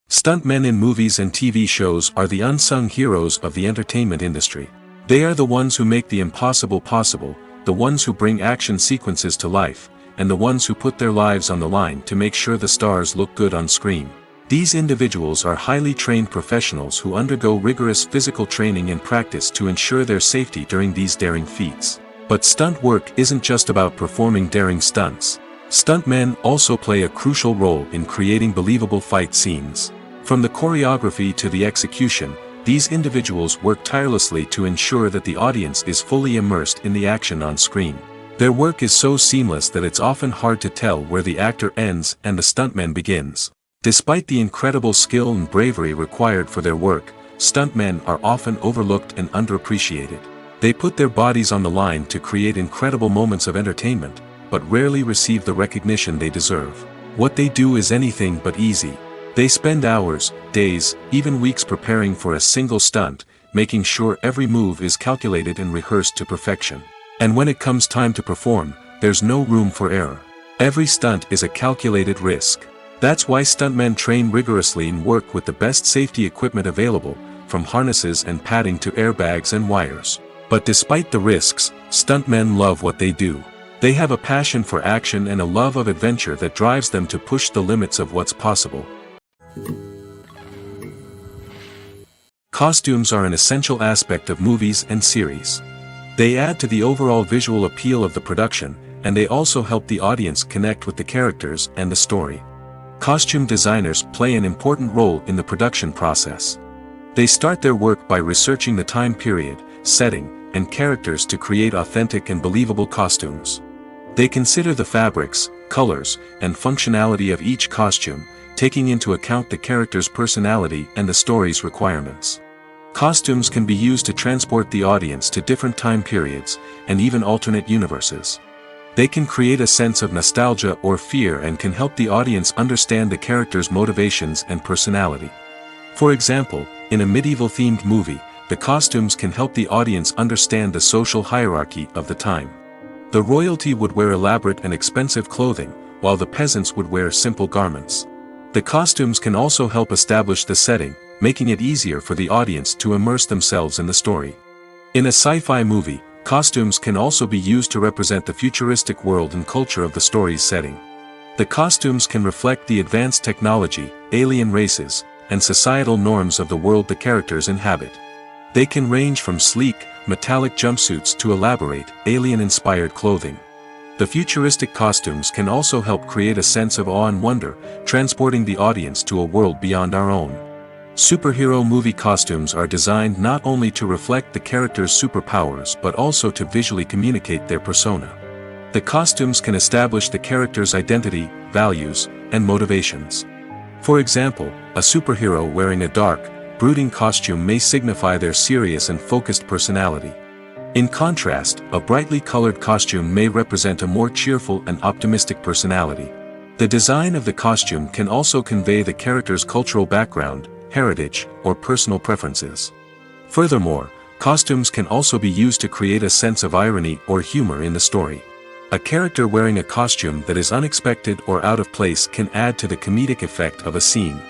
Stuntmen in movies and TV shows are the unsung heroes of the entertainment industry. They are the ones who make the impossible possible, the ones who bring action sequences to life, and the ones who put their lives on the line to make sure the stars look good on screen. These individuals are highly trained professionals who undergo rigorous physical training and practice to ensure their safety during these daring feats. But stunt work isn't just about performing daring stunts. Stuntmen also play a crucial role in creating believable fight scenes. From the choreography to the execution, these individuals work tirelessly to ensure that the audience is fully immersed in the action on screen. Their work is so seamless that it's often hard to tell where the actor ends and the stuntman begins. Despite the incredible skill and bravery required for their work, stuntmen are often overlooked and underappreciated. They put their bodies on the line to create incredible moments of entertainment, but rarely receive the recognition they deserve. What they do is anything but easy. They spend hours, days, even weeks preparing for a single stunt, making sure every move is calculated and rehearsed to perfection. And when it comes time to perform, there's no room for error. Every stunt is a calculated risk. That's why stuntmen train rigorously and work with the best safety equipment available, from harnesses and padding to airbags and wires. But despite the risks, stuntmen love what they do. They have a passion for action and a love of adventure that drives them to push the limits of what's possible. Costumes are an essential aspect of movies and series. They add to the overall visual appeal of the production, and they also help the audience connect with the characters and the story. Costume designers play an important role in the production process. They start their work by researching the time period, setting, and characters to create authentic and believable costumes. They consider the fabrics, colors, and functionality of each costume, taking into account the character's personality and the story's requirements. Costumes can be used to transport the audience to different time periods, and even alternate universes. They can create a sense of nostalgia or fear and can help the audience understand the character's motivations and personality. For example, in a medieval-themed movie, the costumes can help the audience understand the social hierarchy of the time. The royalty would wear elaborate and expensive clothing, while the peasants would wear simple garments. The costumes can also help establish the setting, making it easier for the audience to immerse themselves in the story. In a sci-fi movie, Costumes can also be used to represent the futuristic world and culture of the story's setting. The costumes can reflect the advanced technology, alien races, and societal norms of the world the characters inhabit. They can range from sleek, metallic jumpsuits to elaborate, alien-inspired clothing. The futuristic costumes can also help create a sense of awe and wonder, transporting the audience to a world beyond our own. Superhero movie costumes are designed not only to reflect the character's superpowers but also to visually communicate their persona. The costumes can establish the character's identity, values, and motivations. For example, a superhero wearing a dark, brooding costume may signify their serious and focused personality. In contrast, a brightly colored costume may represent a more cheerful and optimistic personality. The design of the costume can also convey the character's cultural background, heritage, or personal preferences. Furthermore, costumes can also be used to create a sense of irony or humor in the story. A character wearing a costume that is unexpected or out of place can add to the comedic effect of a scene.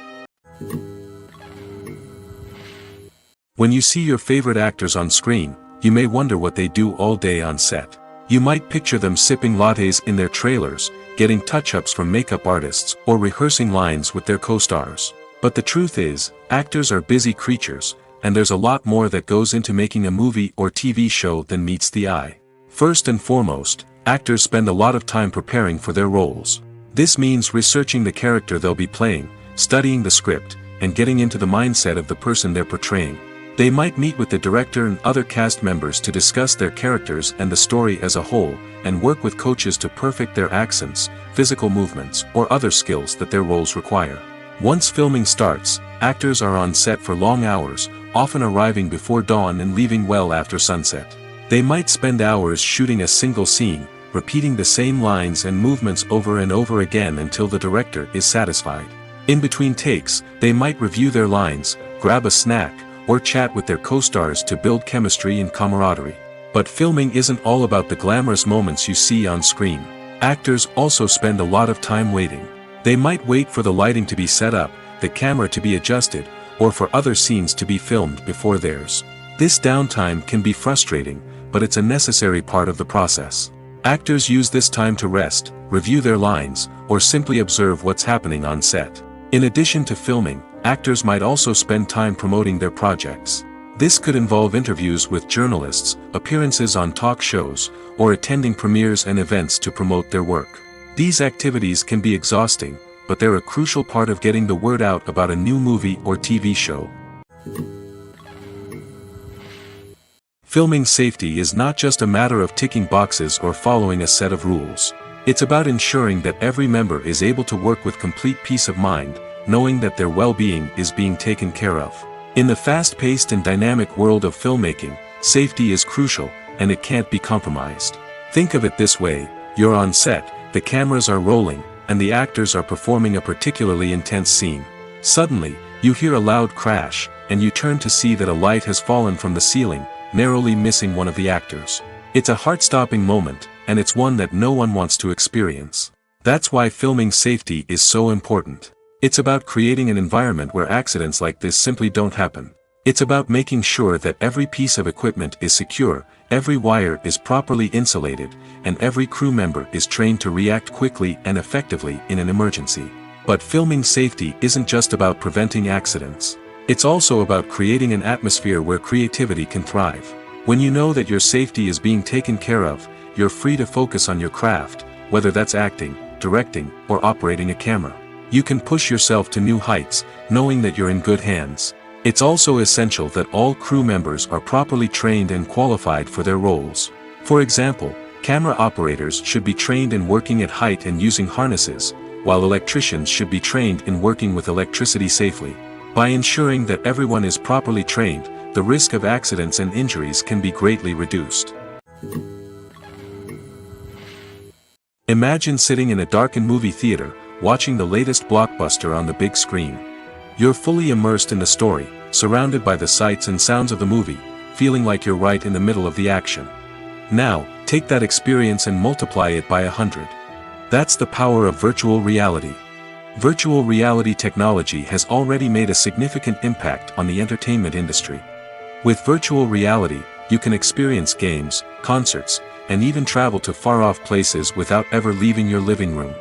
When you see your favorite actors on screen, you may wonder what they do all day on set. You might picture them sipping lattes in their trailers, getting touch-ups from makeup artists, or rehearsing lines with their co-stars. But the truth is, actors are busy creatures, and there's a lot more that goes into making a movie or TV show than meets the eye. First and foremost, actors spend a lot of time preparing for their roles. This means researching the character they'll be playing, studying the script, and getting into the mindset of the person they're portraying. They might meet with the director and other cast members to discuss their characters and the story as a whole, and work with coaches to perfect their accents, physical movements, or other skills that their roles require. Once filming starts, actors are on set for long hours, often arriving before dawn and leaving well after sunset. They might spend hours shooting a single scene, repeating the same lines and movements over and over again until the director is satisfied. In between takes, they might review their lines, grab a snack, or chat with their co-stars to build chemistry and camaraderie. But filming isn't all about the glamorous moments you see on screen. Actors also spend a lot of time waiting. They might wait for the lighting to be set up, the camera to be adjusted, or for other scenes to be filmed before theirs. This downtime can be frustrating, but it's a necessary part of the process. Actors use this time to rest, review their lines, or simply observe what's happening on set. In addition to filming, actors might also spend time promoting their projects. This could involve interviews with journalists, appearances on talk shows, or attending premieres and events to promote their work. These activities can be exhausting, but they're a crucial part of getting the word out about a new movie or TV show. Filming safety is not just a matter of ticking boxes or following a set of rules. It's about ensuring that every member is able to work with complete peace of mind, knowing that their well-being is being taken care of. In the fast-paced and dynamic world of filmmaking, safety is crucial, and it can't be compromised. Think of it this way: you're on set, the cameras are rolling, and the actors are performing a particularly intense scene. Suddenly, you hear a loud crash, and you turn to see that a light has fallen from the ceiling, narrowly missing one of the actors. It's a heart-stopping moment, and it's one that no one wants to experience. That's why filming safety is so important. It's about creating an environment where accidents like this simply don't happen. It's about making sure that every piece of equipment is secure, every wire is properly insulated, and every crew member is trained to react quickly and effectively in an emergency. But filming safety isn't just about preventing accidents. It's also about creating an atmosphere where creativity can thrive. When you know that your safety is being taken care of, you're free to focus on your craft, whether that's acting, directing, or operating a camera. You can push yourself to new heights, knowing that you're in good hands. It's also essential that all crew members are properly trained and qualified for their roles. For example, camera operators should be trained in working at height and using harnesses, while electricians should be trained in working with electricity safely. By ensuring that everyone is properly trained, the risk of accidents and injuries can be greatly reduced. Imagine sitting in a darkened movie theater, watching the latest blockbuster on the big screen. You're fully immersed in the story, surrounded by the sights and sounds of the movie, feeling like you're right in the middle of the action. Now, take that experience and multiply it by 100. That's the power of virtual reality. Virtual reality technology has already made a significant impact on the entertainment industry. With virtual reality, you can experience games, concerts, and even travel to far-off places without ever leaving your living room.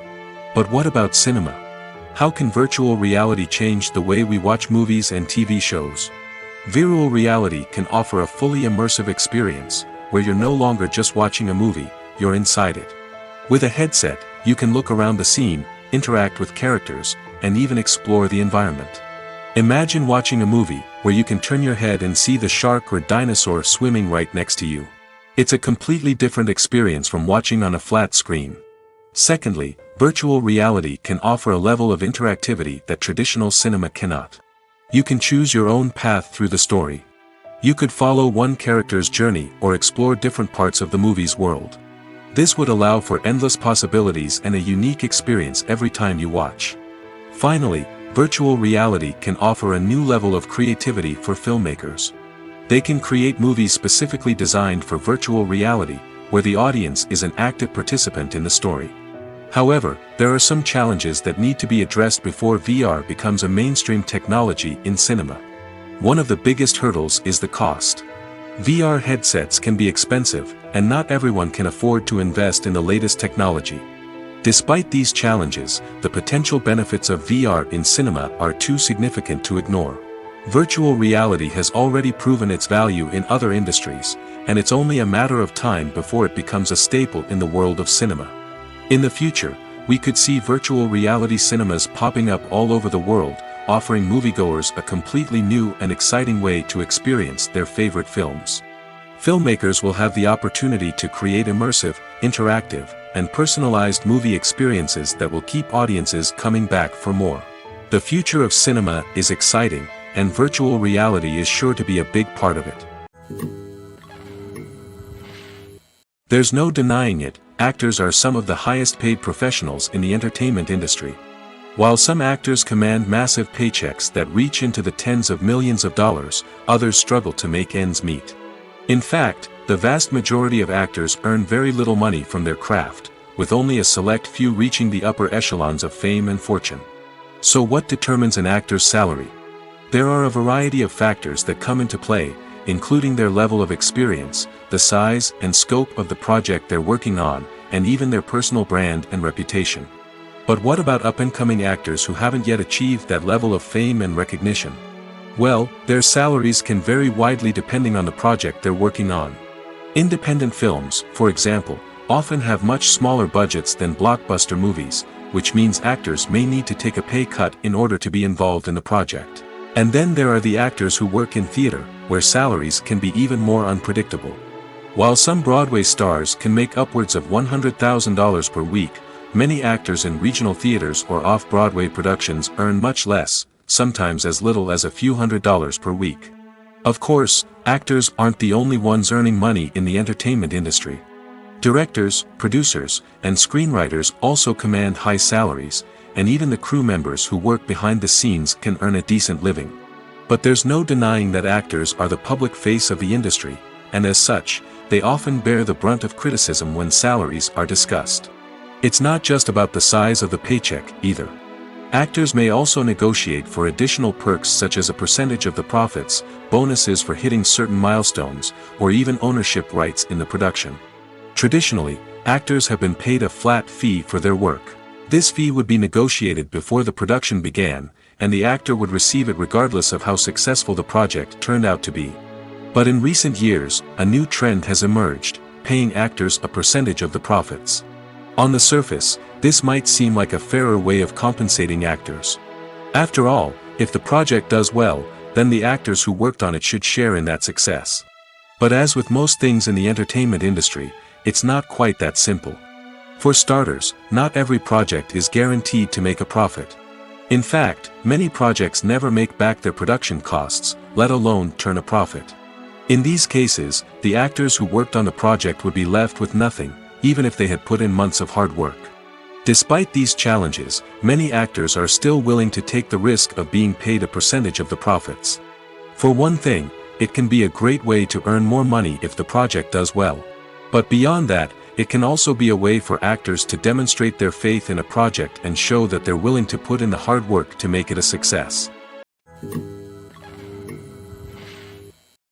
But what about cinema? How can virtual reality change the way we watch movies and TV shows? Virtual reality can offer a fully immersive experience, where you're no longer just watching a movie, you're inside it. With a headset, you can look around the scene, interact with characters, and even explore the environment. Imagine watching a movie, where you can turn your head and see the shark or dinosaur swimming right next to you. It's a completely different experience from watching on a flat screen. Secondly, virtual reality can offer a level of interactivity that traditional cinema cannot. You can choose your own path through the story. You could follow one character's journey or explore different parts of the movie's world. This would allow for endless possibilities and a unique experience every time you watch. Finally, virtual reality can offer a new level of creativity for filmmakers. They can create movies specifically designed for virtual reality, where the audience is an active participant in the story. However, there are some challenges that need to be addressed before VR becomes a mainstream technology in cinema. One of the biggest hurdles is the cost. VR headsets can be expensive, and not everyone can afford to invest in the latest technology. Despite these challenges, the potential benefits of VR in cinema are too significant to ignore. Virtual reality has already proven its value in other industries, and it's only a matter of time before it becomes a staple in the world of cinema. In the future, we could see virtual reality cinemas popping up all over the world, offering moviegoers a completely new and exciting way to experience their favorite films. Filmmakers will have the opportunity to create immersive, interactive, and personalized movie experiences that will keep audiences coming back for more. The future of cinema is exciting, and virtual reality is sure to be a big part of it. There's no denying it, actors are some of the highest paid professionals in the entertainment industry. While some actors command massive paychecks that reach into the tens of millions of dollars, others struggle to make ends meet. In fact, the vast majority of actors earn very little money from their craft, with only a select few reaching the upper echelons of fame and fortune. So what determines an actor's salary? There are a variety of factors that come into play, including their level of experience, the size and scope of the project they're working on, and even their personal brand and reputation. But what about up-and-coming actors who haven't yet achieved that level of fame and recognition? Well, their salaries can vary widely depending on the project they're working on. Independent films, for example, often have much smaller budgets than blockbuster movies, which means actors may need to take a pay cut in order to be involved in the project. And then there are the actors who work in theater, where salaries can be even more unpredictable. While some Broadway stars can make upwards of $100,000 per week, many actors in regional theaters or off-Broadway productions earn much less, sometimes as little as a few $100s per week. Of course, actors aren't the only ones earning money in the entertainment industry. Directors, producers, and screenwriters also command high salaries, and even the crew members who work behind the scenes can earn a decent living. But there's no denying that actors are the public face of the industry, and as such, they often bear the brunt of criticism when salaries are discussed. It's not just about the size of the paycheck, either. Actors may also negotiate for additional perks such as a percentage of the profits, bonuses for hitting certain milestones, or even ownership rights in the production. Traditionally, actors have been paid a flat fee for their work. This fee would be negotiated before the production began, and the actor would receive it regardless of how successful the project turned out to be. But in recent years, a new trend has emerged, paying actors a percentage of the profits. On the surface, this might seem like a fairer way of compensating actors. After all, if the project does well, then the actors who worked on it should share in that success. But as with most things in the entertainment industry, it's not quite that simple. For starters, not every project is guaranteed to make a profit. In fact, many projects never make back their production costs, let alone turn a profit. In these cases, the actors who worked on the project would be left with nothing, even if they had put in months of hard work. Despite these challenges, many actors are still willing to take the risk of being paid a percentage of the profits. For one thing, it can be a great way to earn more money if the project does well. But beyond that, it can also be a way for actors to demonstrate their faith in a project and show that they're willing to put in the hard work to make it a success.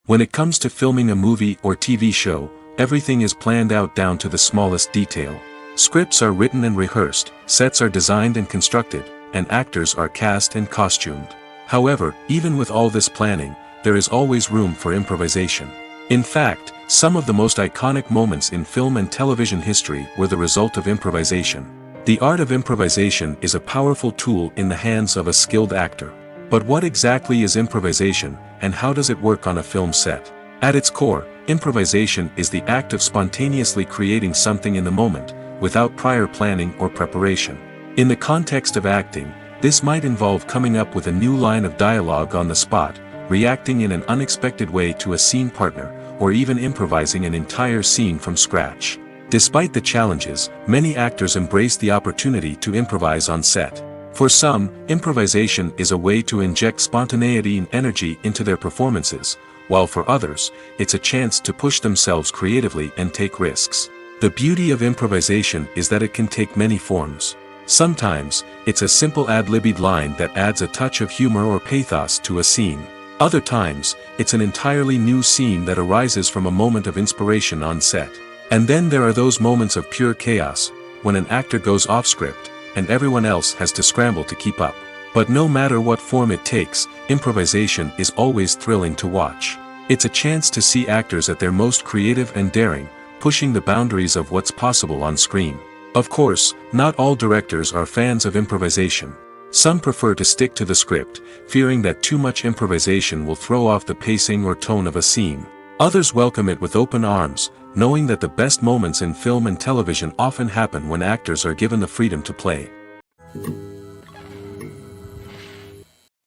When it comes to filming a movie or TV show, everything is planned out down to the smallest detail. Scripts are written and rehearsed, sets are designed and constructed, and actors are cast and costumed. However, even with all this planning, there is always room for improvisation. In fact, some of the most iconic moments in film and television history were the result of improvisation. The art of improvisation is a powerful tool in the hands of a skilled actor. But what exactly is improvisation, and how does it work on a film set? At its core, improvisation is the act of spontaneously creating something in the moment, without prior planning or preparation. In the context of acting, this might involve coming up with a new line of dialogue on the spot, reacting in an unexpected way to a scene partner, or even improvising an entire scene from scratch. Despite the challenges, many actors embrace the opportunity to improvise on set. For some, improvisation is a way to inject spontaneity and energy into their performances, while for others, it's a chance to push themselves creatively and take risks. The beauty of improvisation is that it can take many forms. Sometimes, it's a simple ad-libbed line that adds a touch of humor or pathos to a scene. Other times, it's an entirely new scene that arises from a moment of inspiration on set. And then there are those moments of pure chaos, when an actor goes off script, and everyone else has to scramble to keep up. But no matter what form it takes, improvisation is always thrilling to watch. It's a chance to see actors at their most creative and daring, pushing the boundaries of what's possible on screen. Of course, not all directors are fans of improvisation. Some prefer to stick to the script, fearing that too much improvisation will throw off the pacing or tone of a scene. Others welcome it with open arms, knowing that the best moments in film and television often happen when actors are given the freedom to play.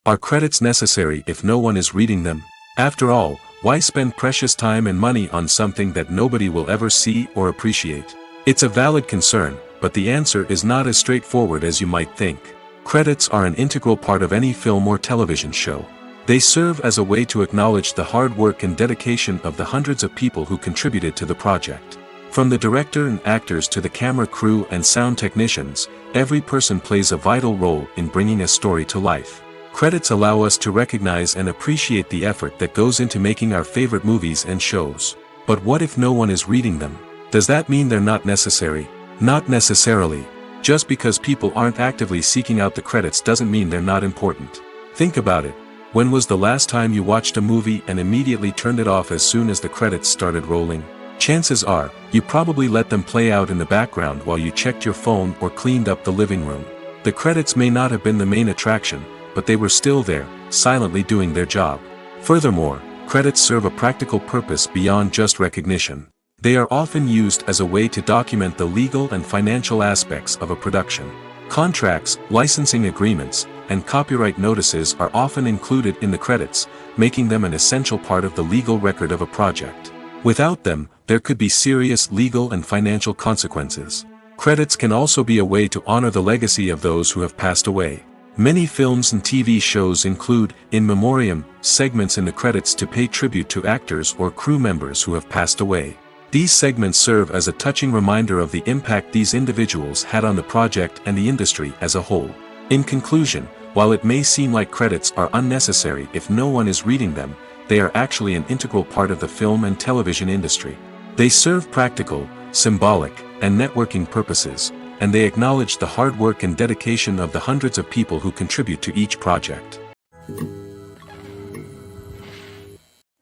Are credits necessary if no one is reading them? After all, why spend precious time and money on something that nobody will ever see or appreciate? It's a valid concern, but the answer is not as straightforward as you might think. Credits are an integral part of any film or television show. They serve as a way to acknowledge the hard work and dedication of the hundreds of people who contributed to the project. From the director and actors to the camera crew and sound technicians, every person plays a vital role in bringing a story to life. Credits allow us to recognize and appreciate the effort that goes into making our favorite movies and shows. But what if no one is reading them? Does that mean they're not necessary? Not necessarily. Just because people aren't actively seeking out the credits doesn't mean they're not important. Think about it. When was the last time you watched a movie and immediately turned it off as soon as the credits started rolling? Chances are, you probably let them play out in the background while you checked your phone or cleaned up the living room. The credits may not have been the main attraction, but they were still there, silently doing their job. Furthermore, credits serve a practical purpose beyond just recognition. They are often used as a way to document the legal and financial aspects of a production. Contracts, licensing agreements, and copyright notices are often included in the credits, making them an essential part of the legal record of a project. Without them, there could be serious legal and financial consequences. Credits can also be a way to honor the legacy of those who have passed away. Many films and TV shows include, in memoriam, segments in the credits to pay tribute to actors or crew members who have passed away. These segments serve as a touching reminder of the impact these individuals had on the project and the industry as a whole. In conclusion, while it may seem like credits are unnecessary if no one is reading them, they are actually an integral part of the film and television industry. They serve practical, symbolic, and networking purposes, and they acknowledge the hard work and dedication of the hundreds of people who contribute to each project.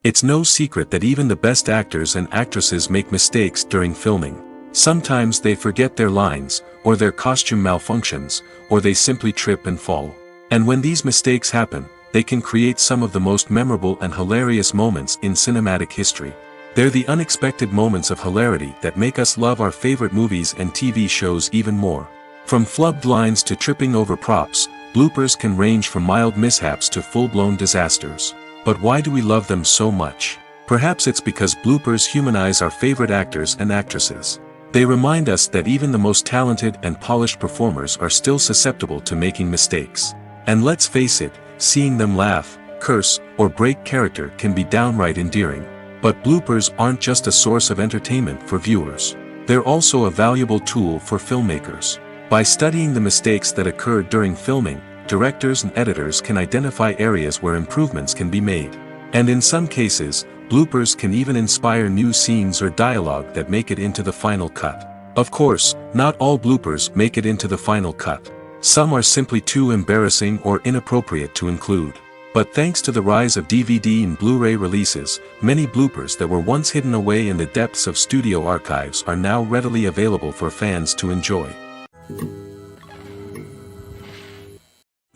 It's no secret that even the best actors and actresses make mistakes during filming. Sometimes they forget their lines, or their costume malfunctions, or they simply trip and fall. And when these mistakes happen, they can create some of the most memorable and hilarious moments in cinematic history. They're the unexpected moments of hilarity that make us love our favorite movies and TV shows even more. From flubbed lines to tripping over props, bloopers can range from mild mishaps to full-blown disasters. But why do we love them so much? Perhaps it's because bloopers humanize our favorite actors and actresses. They remind us that even the most talented and polished performers are still susceptible to making mistakes. And let's face it, seeing them laugh, curse, or break character can be downright endearing. But bloopers aren't just a source of entertainment for viewers. They're also a valuable tool for filmmakers. By studying the mistakes that occurred during filming, directors and editors can identify areas where improvements can be made. And in some cases, Bloopers can even inspire new scenes or dialogue that make it into the final cut. Of course, not all bloopers make it into the final cut. Some are simply too embarrassing or inappropriate to include. But thanks to the rise of DVD and Blu-ray releases, many bloopers that were once hidden away in the depths of studio archives are now readily available for fans to enjoy.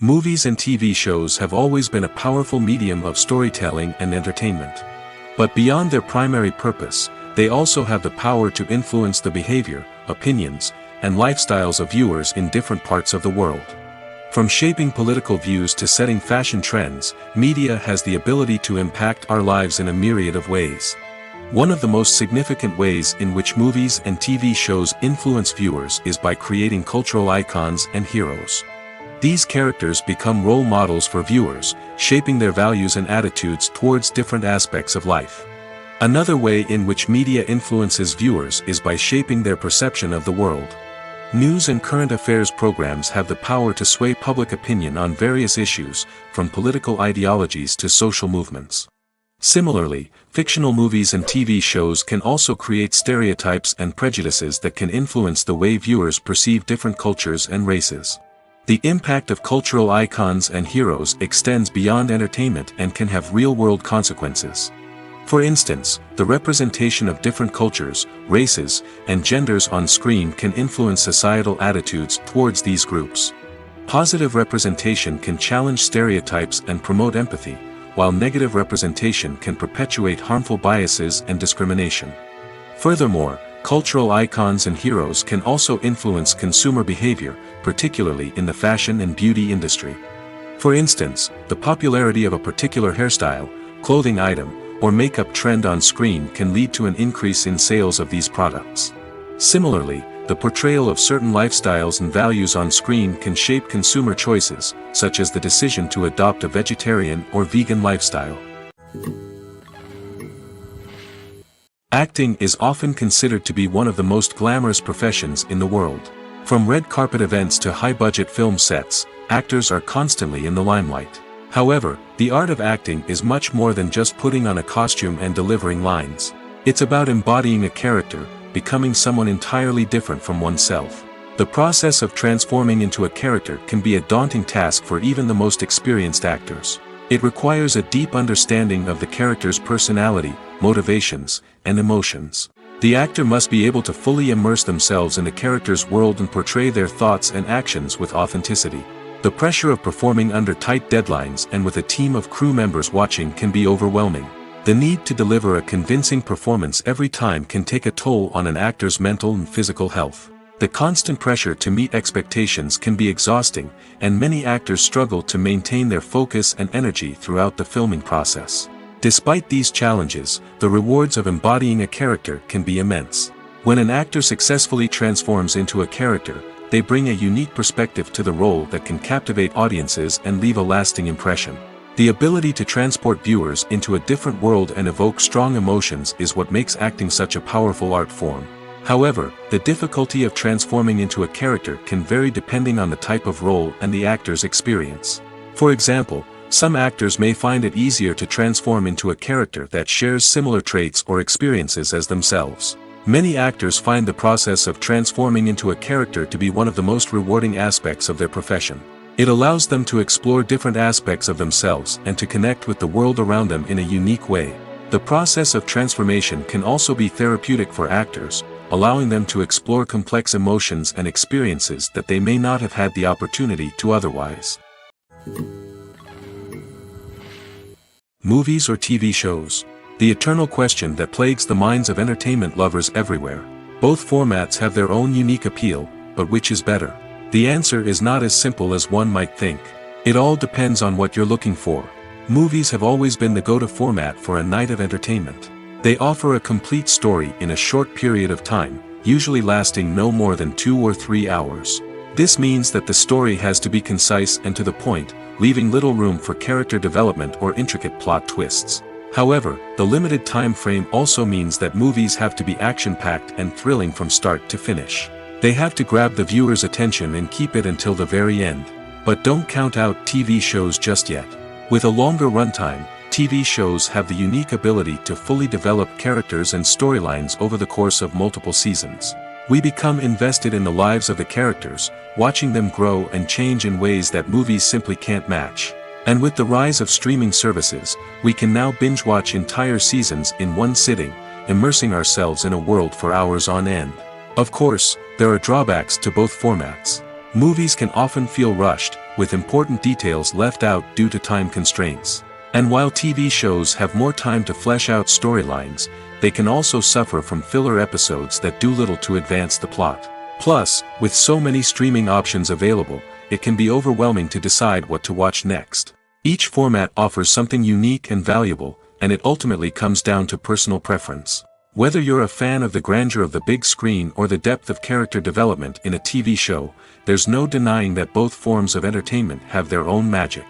Movies and TV shows have always been a powerful medium of storytelling and entertainment. But beyond their primary purpose, they also have the power to influence the behavior, opinions, and lifestyles of viewers in different parts of the world. From shaping political views to setting fashion trends, media has the ability to impact our lives in a myriad of ways. One of the most significant ways in which movies and TV shows influence viewers is by creating cultural icons and heroes. These characters become role models for viewers, shaping their values and attitudes towards different aspects of life. Another way in which media influences viewers is by shaping their perception of the world. News and current affairs programs have the power to sway public opinion on various issues, from political ideologies to social movements. Similarly, fictional movies and TV shows can also create stereotypes and prejudices that can influence the way viewers perceive different cultures and races. The impact of cultural icons and heroes extends beyond entertainment and can have real-world consequences. For instance, the representation of different cultures, races, and genders on screen can influence societal attitudes towards these groups. Positive representation can challenge stereotypes and promote empathy, while negative representation can perpetuate harmful biases and discrimination. Furthermore, cultural icons and heroes can also influence consumer behavior, particularly in the fashion and beauty industry. For instance, the popularity of a particular hairstyle, clothing item, or makeup trend on screen can lead to an increase in sales of these products. Similarly, the portrayal of certain lifestyles and values on screen can shape consumer choices, such as the decision to adopt a vegetarian or vegan lifestyle. Acting is often considered to be one of the most glamorous professions in the world. From red carpet events to high-budget film sets, actors are constantly in the limelight. However, the art of acting is much more than just putting on a costume and delivering lines. It's about embodying a character, becoming someone entirely different from oneself. The process of transforming into a character can be a daunting task for even the most experienced actors. It requires a deep understanding of the character's personality, motivations, and emotions. The actor must be able to fully immerse themselves in the character's world and portray their thoughts and actions with authenticity. The pressure of performing under tight deadlines and with a team of crew members watching can be overwhelming. The need to deliver a convincing performance every time can take a toll on an actor's mental and physical health. The constant pressure to meet expectations can be exhausting, and many actors struggle to maintain their focus and energy throughout the filming process. Despite these challenges, the rewards of embodying a character can be immense. When an actor successfully transforms into a character, they bring a unique perspective to the role that can captivate audiences and leave a lasting impression. The ability to transport viewers into a different world and evoke strong emotions is what makes acting such a powerful art form. However, the difficulty of transforming into a character can vary depending on the type of role and the actor's experience. For example, some actors may find it easier to transform into a character that shares similar traits or experiences as themselves. Many actors find the process of transforming into a character to be one of the most rewarding aspects of their profession. It allows them to explore different aspects of themselves and to connect with the world around them in a unique way. The process of transformation can also be therapeutic for actors, allowing them to explore complex emotions and experiences that they may not have had the opportunity to otherwise. Movies or TV shows? The eternal question that plagues the minds of entertainment lovers everywhere. Both formats have their own unique appeal, but which is better? The answer is not as simple as one might think. It all depends on what you're looking for. Movies have always been the go-to format for a night of entertainment. They offer a complete story in a short period of time, usually lasting no more than 2 or 3 hours. This means that the story has to be concise and to the point, leaving little room for character development or intricate plot twists. However, the limited time frame also means that movies have to be action-packed and thrilling from start to finish. They have to grab the viewer's attention and keep it until the very end. But don't count out TV shows just yet. With a longer runtime, TV shows have the unique ability to fully develop characters and storylines over the course of multiple seasons. We become invested in the lives of the characters, watching them grow and change in ways that movies simply can't match. And with the rise of streaming services, we can now binge-watch entire seasons in one sitting, immersing ourselves in a world for hours on end. Of course, there are drawbacks to both formats. Movies can often feel rushed, with important details left out due to time constraints. And while TV shows have more time to flesh out storylines, they can also suffer from filler episodes that do little to advance the plot. Plus, with so many streaming options available, it can be overwhelming to decide what to watch next. Each format offers something unique and valuable, and it ultimately comes down to personal preference. Whether you're a fan of the grandeur of the big screen or the depth of character development in a TV show, there's no denying that both forms of entertainment have their own magic.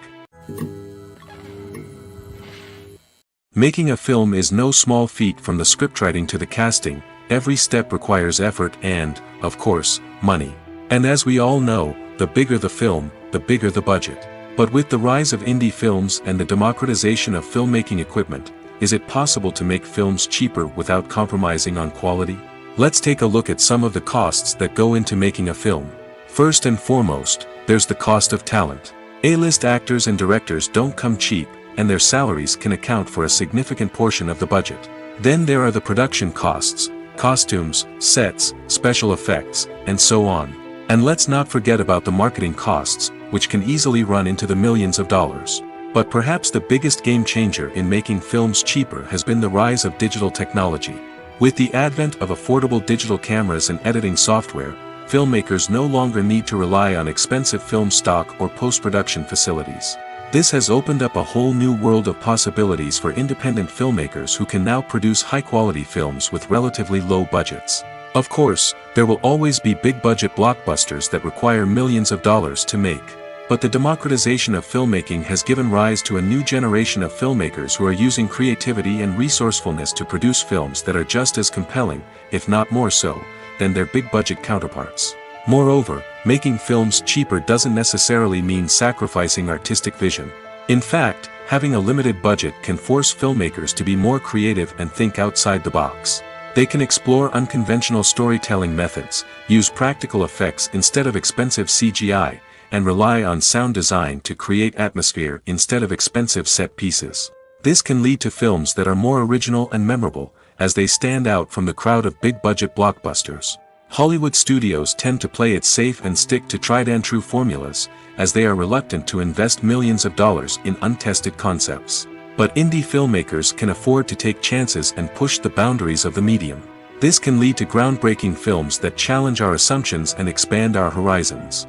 Making a film is no small feat. From the scriptwriting to the casting, every step requires effort and, of course, money. And as we all know, the bigger the film, the bigger the budget. But with the rise of indie films and the democratization of filmmaking equipment, is it possible to make films cheaper without compromising on quality? Let's take a look at some of the costs that go into making a film. First and foremost, there's the cost of talent. A-list actors and directors don't come cheap, and their salaries can account for a significant portion of the budget. Then there are the production costs, costumes, sets, special effects, and so on. And let's not forget about the marketing costs, which can easily run into the millions of dollars. But perhaps the biggest game changer in making films cheaper has been the rise of digital technology. With the advent of affordable digital cameras and editing software, filmmakers no longer need to rely on expensive film stock or post-production facilities. This has opened up a whole new world of possibilities for independent filmmakers who can now produce high-quality films with relatively low budgets. Of course, there will always be big-budget blockbusters that require millions of dollars to make. But the democratization of filmmaking has given rise to a new generation of filmmakers who are using creativity and resourcefulness to produce films that are just as compelling, if not more so, than their big-budget counterparts. Moreover, making films cheaper doesn't necessarily mean sacrificing artistic vision. In fact, having a limited budget can force filmmakers to be more creative and think outside the box. They can explore unconventional storytelling methods, use practical effects instead of expensive CGI, and rely on sound design to create atmosphere instead of expensive set pieces. This can lead to films that are more original and memorable, as they stand out from the crowd of big-budget blockbusters. Hollywood studios tend to play it safe and stick to tried-and-true formulas, as they are reluctant to invest millions of dollars in untested concepts. But indie filmmakers can afford to take chances and push the boundaries of the medium. This can lead to groundbreaking films that challenge our assumptions and expand our horizons.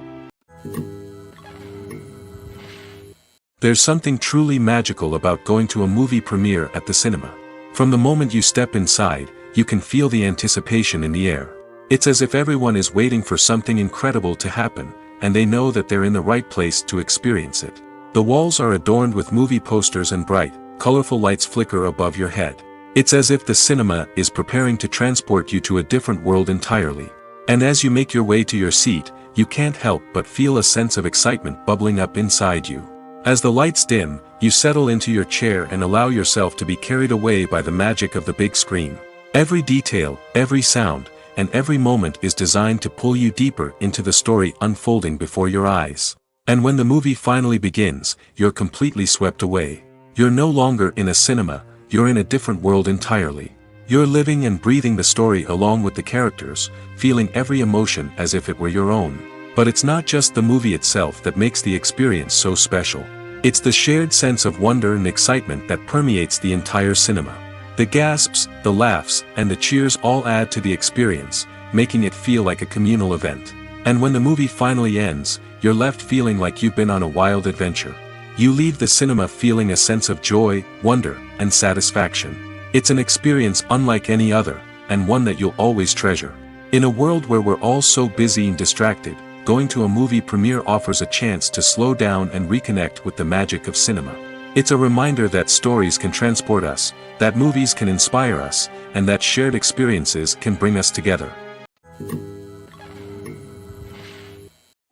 There's something truly magical about going to a movie premiere at the cinema. From the moment you step inside, you can feel the anticipation in the air. It's as if everyone is waiting for something incredible to happen, and they know that they're in the right place to experience it. The walls are adorned with movie posters and bright, colorful lights flicker above your head. It's as if the cinema is preparing to transport you to a different world entirely. And as you make your way to your seat, you can't help but feel a sense of excitement bubbling up inside you. As the lights dim, you settle into your chair and allow yourself to be carried away by the magic of the big screen. Every detail, every sound, and every moment is designed to pull you deeper into the story unfolding before your eyes. And when the movie finally begins, you're completely swept away. You're no longer in a cinema, you're in a different world entirely. You're living and breathing the story along with the characters, feeling every emotion as if it were your own. But it's not just the movie itself that makes the experience so special. It's the shared sense of wonder and excitement that permeates the entire cinema. The gasps, the laughs, and the cheers all add to the experience, making it feel like a communal event. And when the movie finally ends, you're left feeling like you've been on a wild adventure. You leave the cinema feeling a sense of joy, wonder, and satisfaction. It's an experience unlike any other, and one that you'll always treasure. In a world where we're all so busy and distracted, going to a movie premiere offers a chance to slow down and reconnect with the magic of cinema. It's a reminder that stories can transport us, that movies can inspire us, and that shared experiences can bring us together.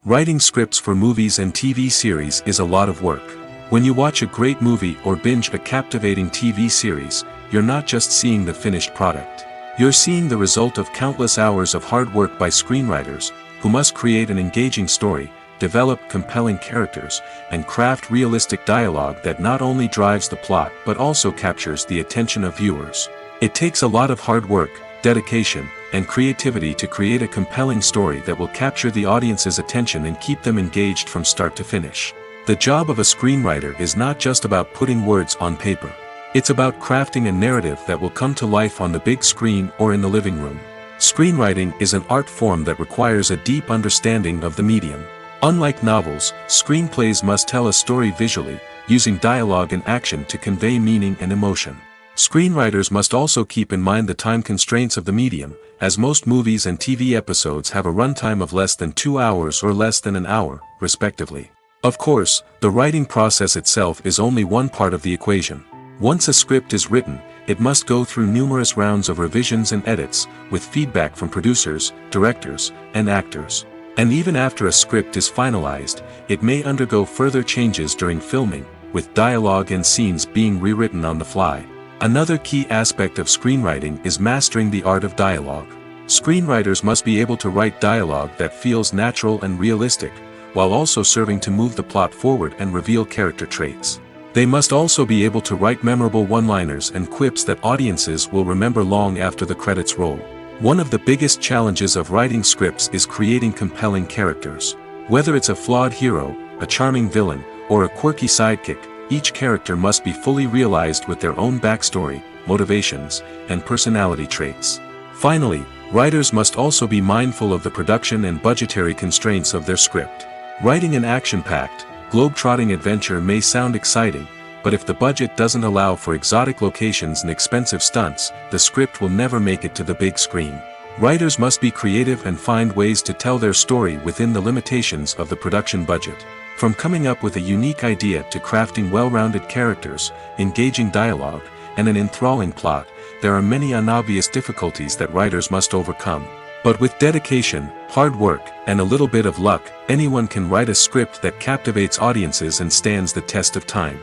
Writing scripts for movies and TV series is a lot of work. When you watch a great movie or binge a captivating TV series, you're not just seeing the finished product. You're seeing the result of countless hours of hard work by screenwriters, who must create an engaging story, develop compelling characters, and craft realistic dialogue that not only drives the plot but also captures the attention of viewers. It takes a lot of hard work, dedication, and creativity to create a compelling story that will capture the audience's attention and keep them engaged from start to finish. The job of a screenwriter is not just about putting words on paper. It's about crafting a narrative that will come to life on the big screen or in the living room. Screenwriting is an art form that requires a deep understanding of the medium. Unlike novels, screenplays must tell a story visually, using dialogue and action to convey meaning and emotion. Screenwriters must also keep in mind the time constraints of the medium, as most movies and TV episodes have a runtime of less than 2 hours or less than an hour, respectively. Of course, the writing process itself is only one part of the equation. Once a script is written, it must go through numerous rounds of revisions and edits, with feedback from producers, directors, and actors. And even after a script is finalized, it may undergo further changes during filming, with dialogue and scenes being rewritten on the fly. Another key aspect of screenwriting is mastering the art of dialogue. Screenwriters must be able to write dialogue that feels natural and realistic, while also serving to move the plot forward and reveal character traits. They must also be able to write memorable one-liners and quips that audiences will remember long after the credits roll. One of the biggest challenges of writing scripts is creating compelling characters. Whether it's a flawed hero, a charming villain, or a quirky sidekick, each character must be fully realized with their own backstory, motivations, and personality traits. Finally, writers must also be mindful of the production and budgetary constraints of their script. Writing an action-packed, globe-trotting adventure may sound exciting, but if the budget doesn't allow for exotic locations and expensive stunts, the script will never make it to the big screen. Writers must be creative and find ways to tell their story within the limitations of the production budget. From coming up with a unique idea to crafting well-rounded characters, engaging dialogue, and an enthralling plot, there are many unobvious difficulties that writers must overcome. But with dedication, hard work, and a little bit of luck, anyone can write a script that captivates audiences and stands the test of time.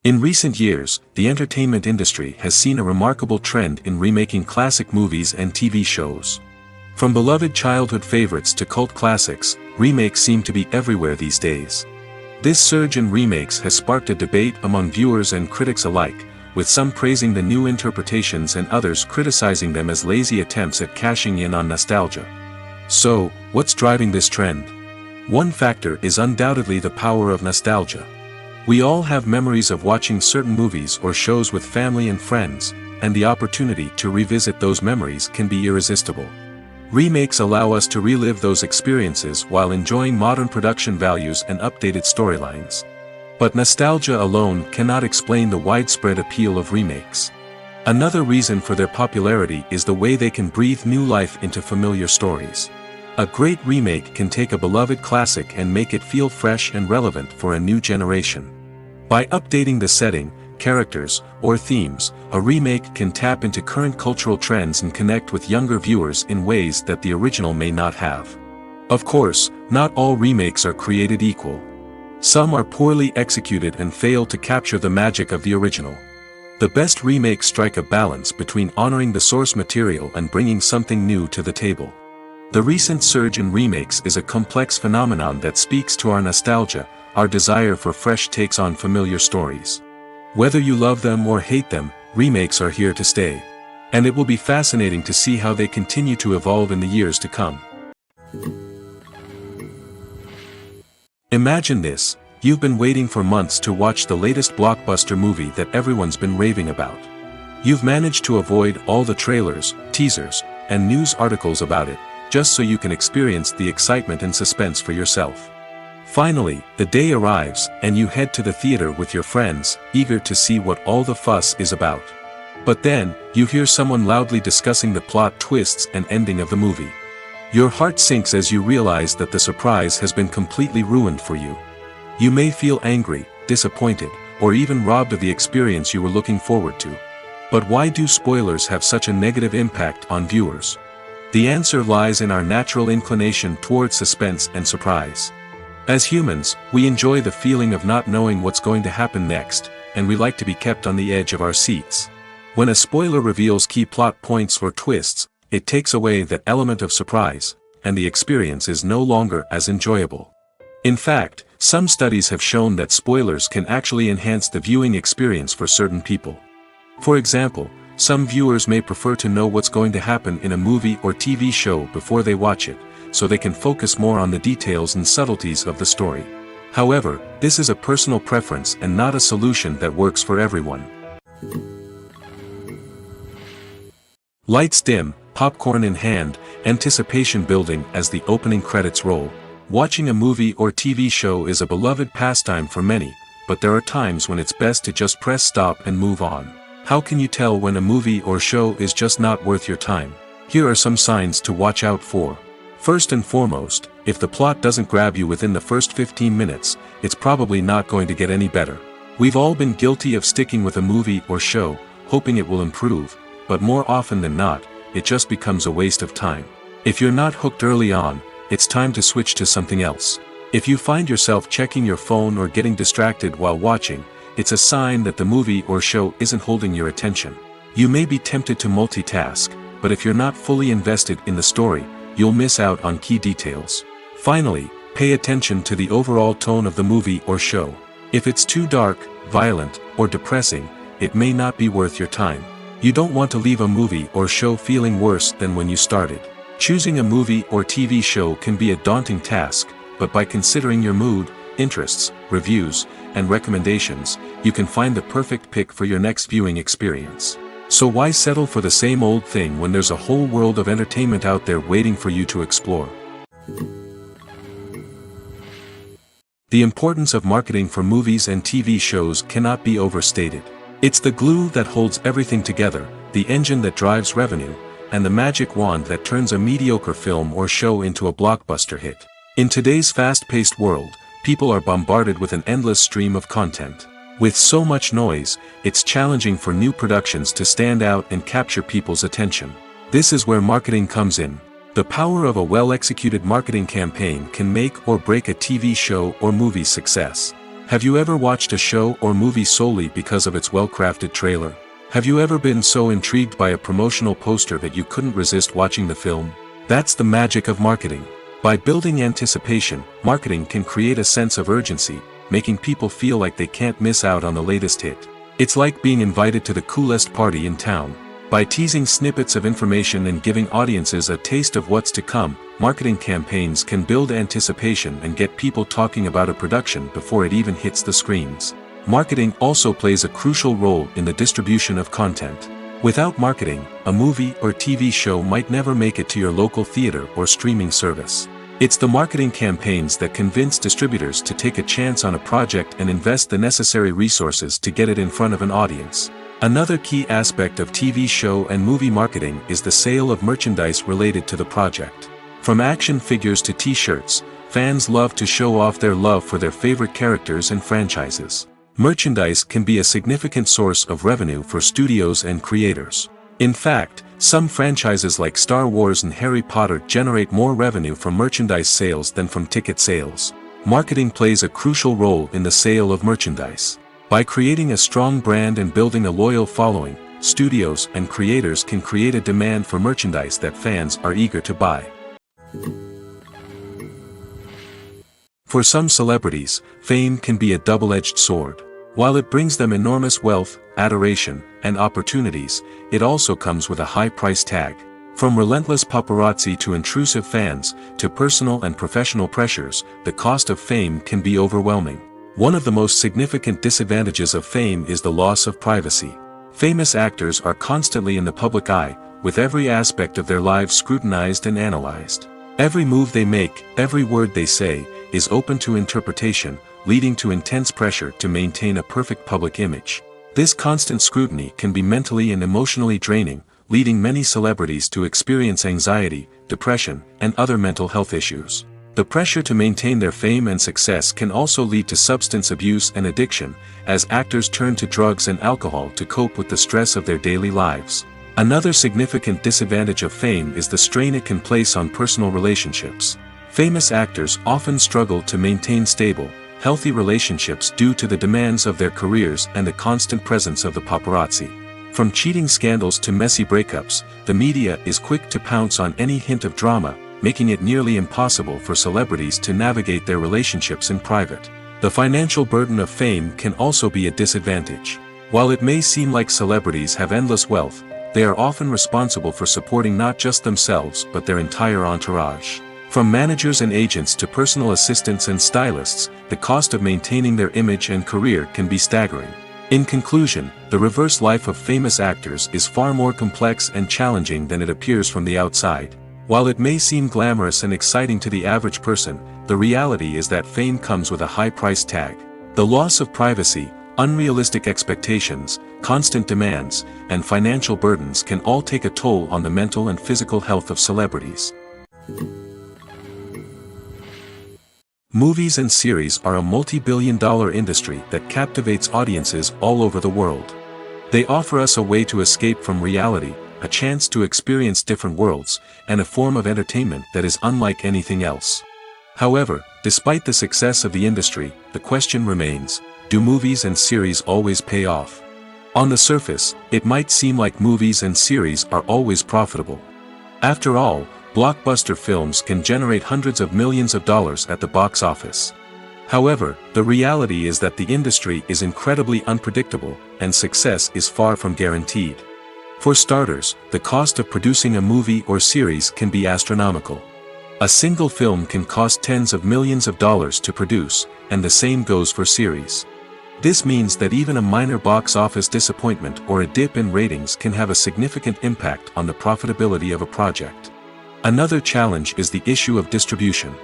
In recent years, the entertainment industry has seen a remarkable trend in remaking classic movies and TV shows. From beloved childhood favorites to cult classics, remakes seem to be everywhere these days. This surge in remakes has sparked a debate among viewers and critics alike, with some praising the new interpretations and others criticizing them as lazy attempts at cashing in on nostalgia. So, what's driving this trend? One factor is undoubtedly the power of nostalgia. We all have memories of watching certain movies or shows with family and friends, and the opportunity to revisit those memories can be irresistible. Remakes allow us to relive those experiences while enjoying modern production values and updated storylines. But nostalgia alone cannot explain the widespread appeal of remakes. Another reason for their popularity is the way they can breathe new life into familiar stories. A great remake can take a beloved classic and make it feel fresh and relevant for a new generation. By updating the setting, characters, or themes, a remake can tap into current cultural trends and connect with younger viewers in ways that the original may not have. Of course, not all remakes are created equal. Some are poorly executed and fail to capture the magic of the original. The best remakes strike a balance between honoring the source material and bringing something new to the table. The recent surge in remakes is a complex phenomenon that speaks to our nostalgia, our desire for fresh takes on familiar stories. Whether you love them or hate them, remakes are here to stay. And it will be fascinating to see how they continue to evolve in the years to come. Imagine this: you've been waiting for months to watch the latest blockbuster movie that everyone's been raving about. You've managed to avoid all the trailers, teasers, and news articles about it, just so you can experience the excitement and suspense for yourself. Finally, the day arrives, and you head to the theater with your friends, eager to see what all the fuss is about. But then, you hear someone loudly discussing the plot twists and ending of the movie. Your heart sinks as you realize that the surprise has been completely ruined for you. You may feel angry, disappointed, or even robbed of the experience you were looking forward to. But why do spoilers have such a negative impact on viewers? The answer lies in our natural inclination towards suspense and surprise. As humans, we enjoy the feeling of not knowing what's going to happen next, and we like to be kept on the edge of our seats. When a spoiler reveals key plot points or twists, it takes away that element of surprise, and the experience is no longer as enjoyable. In fact, some studies have shown that spoilers can actually enhance the viewing experience for certain people. For example, some viewers may prefer to know what's going to happen in a movie or TV show before they watch it, so they can focus more on the details and subtleties of the story. However, this is a personal preference and not a solution that works for everyone. Lights dim, popcorn in hand, anticipation building as the opening credits roll. Watching a movie or TV show is a beloved pastime for many, but there are times when it's best to just press stop and move on. How can you tell when a movie or show is just not worth your time? Here are some signs to watch out for. First and foremost, if the plot doesn't grab you within the first 15 minutes, it's probably not going to get any better. We've all been guilty of sticking with a movie or show, hoping it will improve, but more often than not, it just becomes a waste of time. If you're not hooked early on, it's time to switch to something else. If you find yourself checking your phone or getting distracted while watching, it's a sign that the movie or show isn't holding your attention. You may be tempted to multitask, but if you're not fully invested in the story, you'll miss out on key details. Finally, pay attention to the overall tone of the movie or show. If it's too dark, violent, or depressing, it may not be worth your time. You don't want to leave a movie or show feeling worse than when you started. Choosing a movie or TV show can be a daunting task, but by considering your mood, interests, reviews, and recommendations, you can find the perfect pick for your next viewing experience. So why settle for the same old thing when there's a whole world of entertainment out there waiting for you to explore? The importance of marketing for movies and TV shows cannot be overstated. It's the glue that holds everything together, the engine that drives revenue, and the magic wand that turns a mediocre film or show into a blockbuster hit. In today's fast-paced world, people are bombarded with an endless stream of content. With so much noise, it's challenging for new productions to stand out and capture people's attention. This is where marketing comes in. The power of a well-executed marketing campaign can make or break a TV show or movie's success. Have you ever watched a show or movie solely because of its well-crafted trailer? Have you ever been so intrigued by a promotional poster that you couldn't resist watching the film? That's the magic of marketing. By building anticipation, marketing can create a sense of urgency, making people feel like they can't miss out on the latest hit. It's like being invited to the coolest party in town. By teasing snippets of information and giving audiences a taste of what's to come, marketing campaigns can build anticipation and get people talking about a production before it even hits the screens. Marketing also plays a crucial role in the distribution of content. Without marketing, a movie or TV show might never make it to your local theater or streaming service. It's the marketing campaigns that convince distributors to take a chance on a project and invest the necessary resources to get it in front of an audience. Another key aspect of TV show and movie marketing is the sale of merchandise related to the project. From action figures to t-shirts, fans love to show off their love for their favorite characters and franchises. Merchandise can be a significant source of revenue for studios and creators. In fact, some franchises like Star Wars and Harry Potter generate more revenue from merchandise sales than from ticket sales. Marketing plays a crucial role in the sale of merchandise. By creating a strong brand and building a loyal following, studios and creators can create a demand for merchandise that fans are eager to buy. For some celebrities, fame can be a double-edged sword. While it brings them enormous wealth, adoration, and opportunities, it also comes with a high price tag. From relentless paparazzi to intrusive fans, to personal and professional pressures, the cost of fame can be overwhelming. One of the most significant disadvantages of fame is the loss of privacy. Famous actors are constantly in the public eye, with every aspect of their lives scrutinized and analyzed. Every move they make, every word they say, is open to interpretation, leading to intense pressure to maintain a perfect public image. This constant scrutiny can be mentally and emotionally draining, leading many celebrities to experience anxiety, depression, and other mental health issues. The pressure to maintain their fame and success can also lead to substance abuse and addiction, as actors turn to drugs and alcohol to cope with the stress of their daily lives. Another significant disadvantage of fame is the strain it can place on personal relationships. Famous actors often struggle to maintain stable, healthy relationships due to the demands of their careers and the constant presence of the paparazzi. From cheating scandals to messy breakups, the media is quick to pounce on any hint of drama, making it nearly impossible for celebrities to navigate their relationships in private. The financial burden of fame can also be a disadvantage. While it may seem like celebrities have endless wealth, they are often responsible for supporting not just themselves but their entire entourage. From managers and agents to personal assistants and stylists, the cost of maintaining their image and career can be staggering. In conclusion, the reverse life of famous actors is far more complex and challenging than it appears from the outside. While it may seem glamorous and exciting to the average person, the reality is that fame comes with a high price tag. The loss of privacy, unrealistic expectations, constant demands, and financial burdens can all take a toll on the mental and physical health of celebrities. Movies and series are a multi-billion-dollar industry that captivates audiences all over the world. They offer us a way to escape from reality, a chance to experience different worlds, and a form of entertainment that is unlike anything else. However, despite the success of the industry, the question remains, do movies and series always pay off? On the surface, it might seem like movies and series are always profitable. After all, blockbuster films can generate hundreds of millions of dollars at the box office. However, the reality is that the industry is incredibly unpredictable, and success is far from guaranteed. For starters, the cost of producing a movie or series can be astronomical. A single film can cost tens of millions of dollars to produce, and the same goes for series. This means that even a minor box office disappointment or a dip in ratings can have a significant impact on the profitability of a project. Another challenge is the issue of distribution.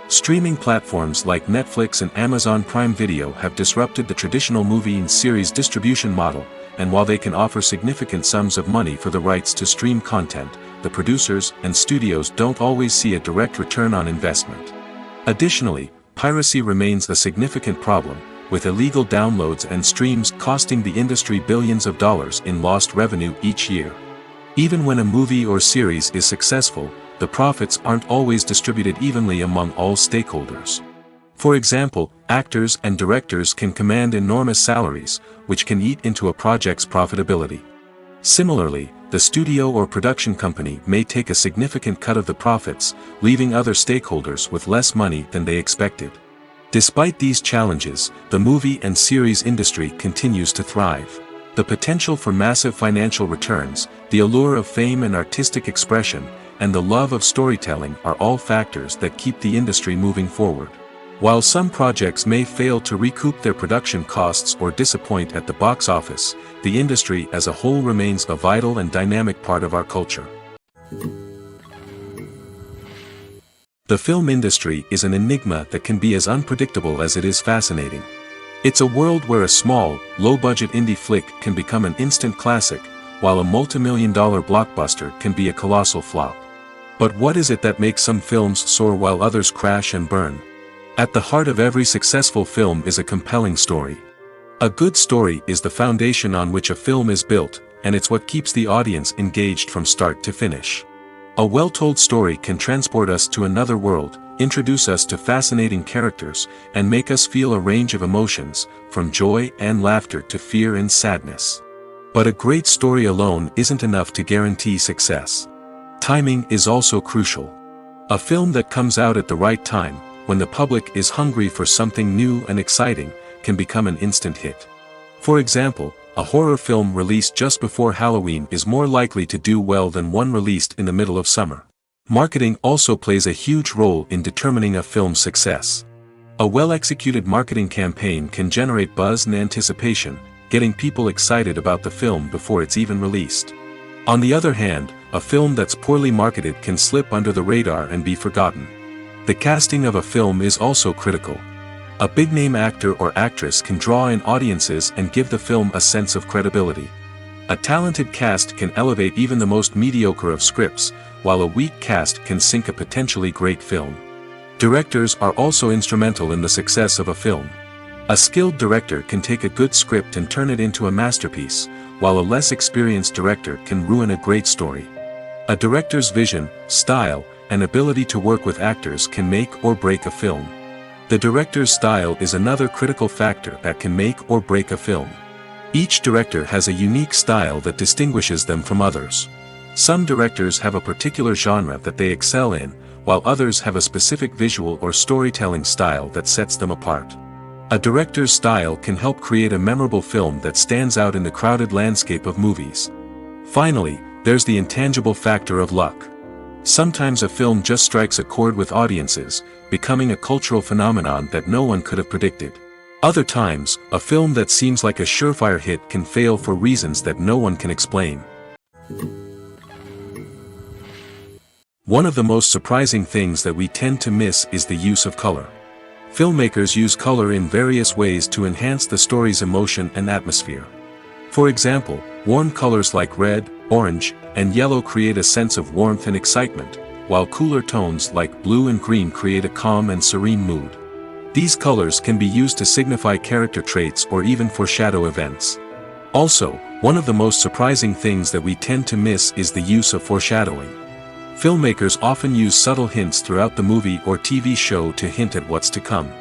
Streaming platforms like Netflix and Amazon Prime Video have disrupted the traditional movie and series distribution model, and while they can offer significant sums of money for the rights to stream content, the producers and studios don't always see a direct return on investment. Additionally, piracy remains a significant problem, with illegal downloads and streams costing the industry billions of dollars in lost revenue each year. Even when a movie or series is successful, the profits aren't always distributed evenly among all stakeholders. For example, actors and directors can command enormous salaries, which can eat into a project's profitability. Similarly, the studio or production company may take a significant cut of the profits, leaving other stakeholders with less money than they expected. Despite these challenges, the movie and series industry continues to thrive. The potential for massive financial returns, the allure of fame and artistic expression, and the love of storytelling are all factors that keep the industry moving forward. While some projects may fail to recoup their production costs or disappoint at the box office, the industry as a whole remains a vital and dynamic part of our culture. The film industry is an enigma that can be as unpredictable as it is fascinating. It's a world where a small, low-budget indie flick can become an instant classic, while a multi-million-dollar blockbuster can be a colossal flop. But what is it that makes some films soar while others crash and burn? At the heart of every successful film is a compelling story. A good story is the foundation on which a film is built, and it's what keeps the audience engaged from start to finish. A well-told story can transport us to another world, introduce us to fascinating characters, and make us feel a range of emotions, from joy and laughter to fear and sadness. But a great story alone isn't enough to guarantee success. Timing is also crucial. A film that comes out at the right time, when the public is hungry for something new and exciting, can become an instant hit. For example, a horror film released just before Halloween is more likely to do well than one released in the middle of summer. Marketing also plays a huge role in determining a film's success. A well-executed marketing campaign can generate buzz and anticipation, getting people excited about the film before it's even released. On the other hand, a film that's poorly marketed can slip under the radar and be forgotten. The casting of a film is also critical. A big-name actor or actress can draw in audiences and give the film a sense of credibility. A talented cast can elevate even the most mediocre of scripts, while a weak cast can sink a potentially great film. Directors are also instrumental in the success of a film. A skilled director can take a good script and turn it into a masterpiece, while a less experienced director can ruin a great story. A director's vision, style, and ability to work with actors can make or break a film. The director's style is another critical factor that can make or break a film. Each director has a unique style that distinguishes them from others. Some directors have a particular genre that they excel in, while others have a specific visual or storytelling style that sets them apart. A director's style can help create a memorable film that stands out in the crowded landscape of movies. Finally, there's the intangible factor of luck. Sometimes a film just strikes a chord with audiences, becoming a cultural phenomenon that no one could have predicted. Other times, a film that seems like a surefire hit can fail for reasons that no one can explain. One of the most surprising things that we tend to miss is the use of color. Filmmakers use color in various ways to enhance the story's emotion and atmosphere. For example, warm colors like red, orange, and yellow create a sense of warmth and excitement, while cooler tones like blue and green create a calm and serene mood. These colors can be used to signify character traits or even foreshadow events. Also, one of the most surprising things that we tend to miss is the use of foreshadowing. Filmmakers often use subtle hints throughout the movie or TV show to hint at what's to come.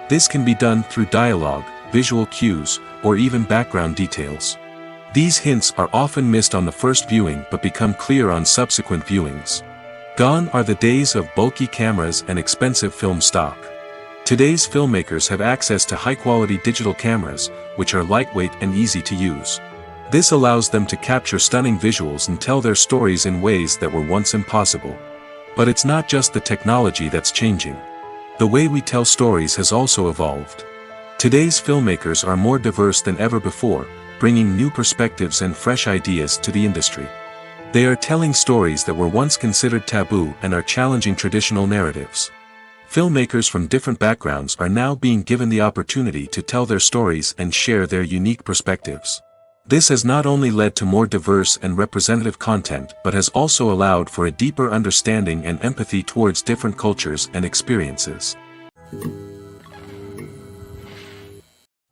This can be done through dialogue, visual cues, or even background details. These hints are often missed on the first viewing but become clear on subsequent viewings. Gone are the days of bulky cameras and expensive film stock. Today's filmmakers have access to high-quality digital cameras, which are lightweight and easy to use. This allows them to capture stunning visuals and tell their stories in ways that were once impossible. But it's not just the technology that's changing. The way we tell stories has also evolved. Today's filmmakers are more diverse than ever before, bringing new perspectives and fresh ideas to the industry. They are telling stories that were once considered taboo and are challenging traditional narratives. Filmmakers from different backgrounds are now being given the opportunity to tell their stories and share their unique perspectives. This has not only led to more diverse and representative content but has also allowed for a deeper understanding and empathy towards different cultures and experiences.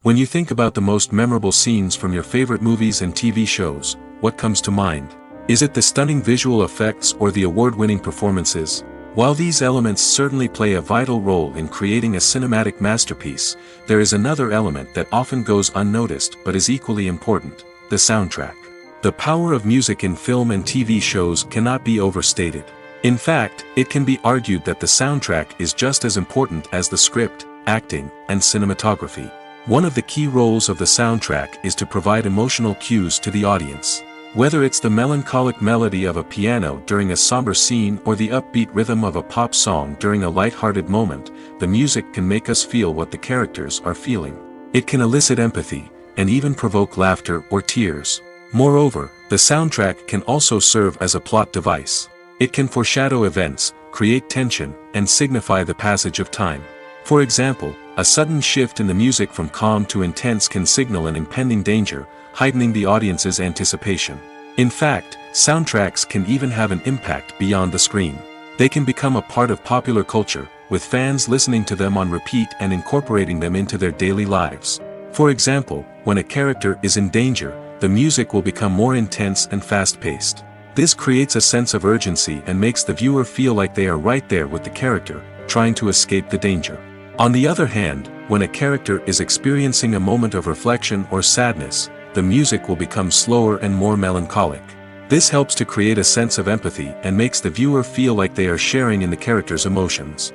When you think about the most memorable scenes from your favorite movies and TV shows, what comes to mind? Is it the stunning visual effects or the award-winning performances? While these elements certainly play a vital role in creating a cinematic masterpiece, there is another element that often goes unnoticed but is equally important: the soundtrack. The power of music in film and TV shows cannot be overstated. In fact, it can be argued that the soundtrack is just as important as the script, acting, and cinematography. One of the key roles of the soundtrack is to provide emotional cues to the audience. Whether it's the melancholic melody of a piano during a somber scene or the upbeat rhythm of a pop song during a light-hearted moment, the music can make us feel what the characters are feeling. It can elicit empathy, and even provoke laughter or tears. Moreover, the soundtrack can also serve as a plot device. It can foreshadow events, create tension, and signify the passage of time. For example, a sudden shift in the music from calm to intense can signal an impending danger, heightening the audience's anticipation. In fact, soundtracks can even have an impact beyond the screen. They can become a part of popular culture, with fans listening to them on repeat and incorporating them into their daily lives. For example, when a character is in danger, the music will become more intense and fast-paced. This creates a sense of urgency and makes the viewer feel like they are right there with the character, trying to escape the danger. On the other hand, when a character is experiencing a moment of reflection or sadness, the music will become slower and more melancholic. This helps to create a sense of empathy and makes the viewer feel like they are sharing in the character's emotions.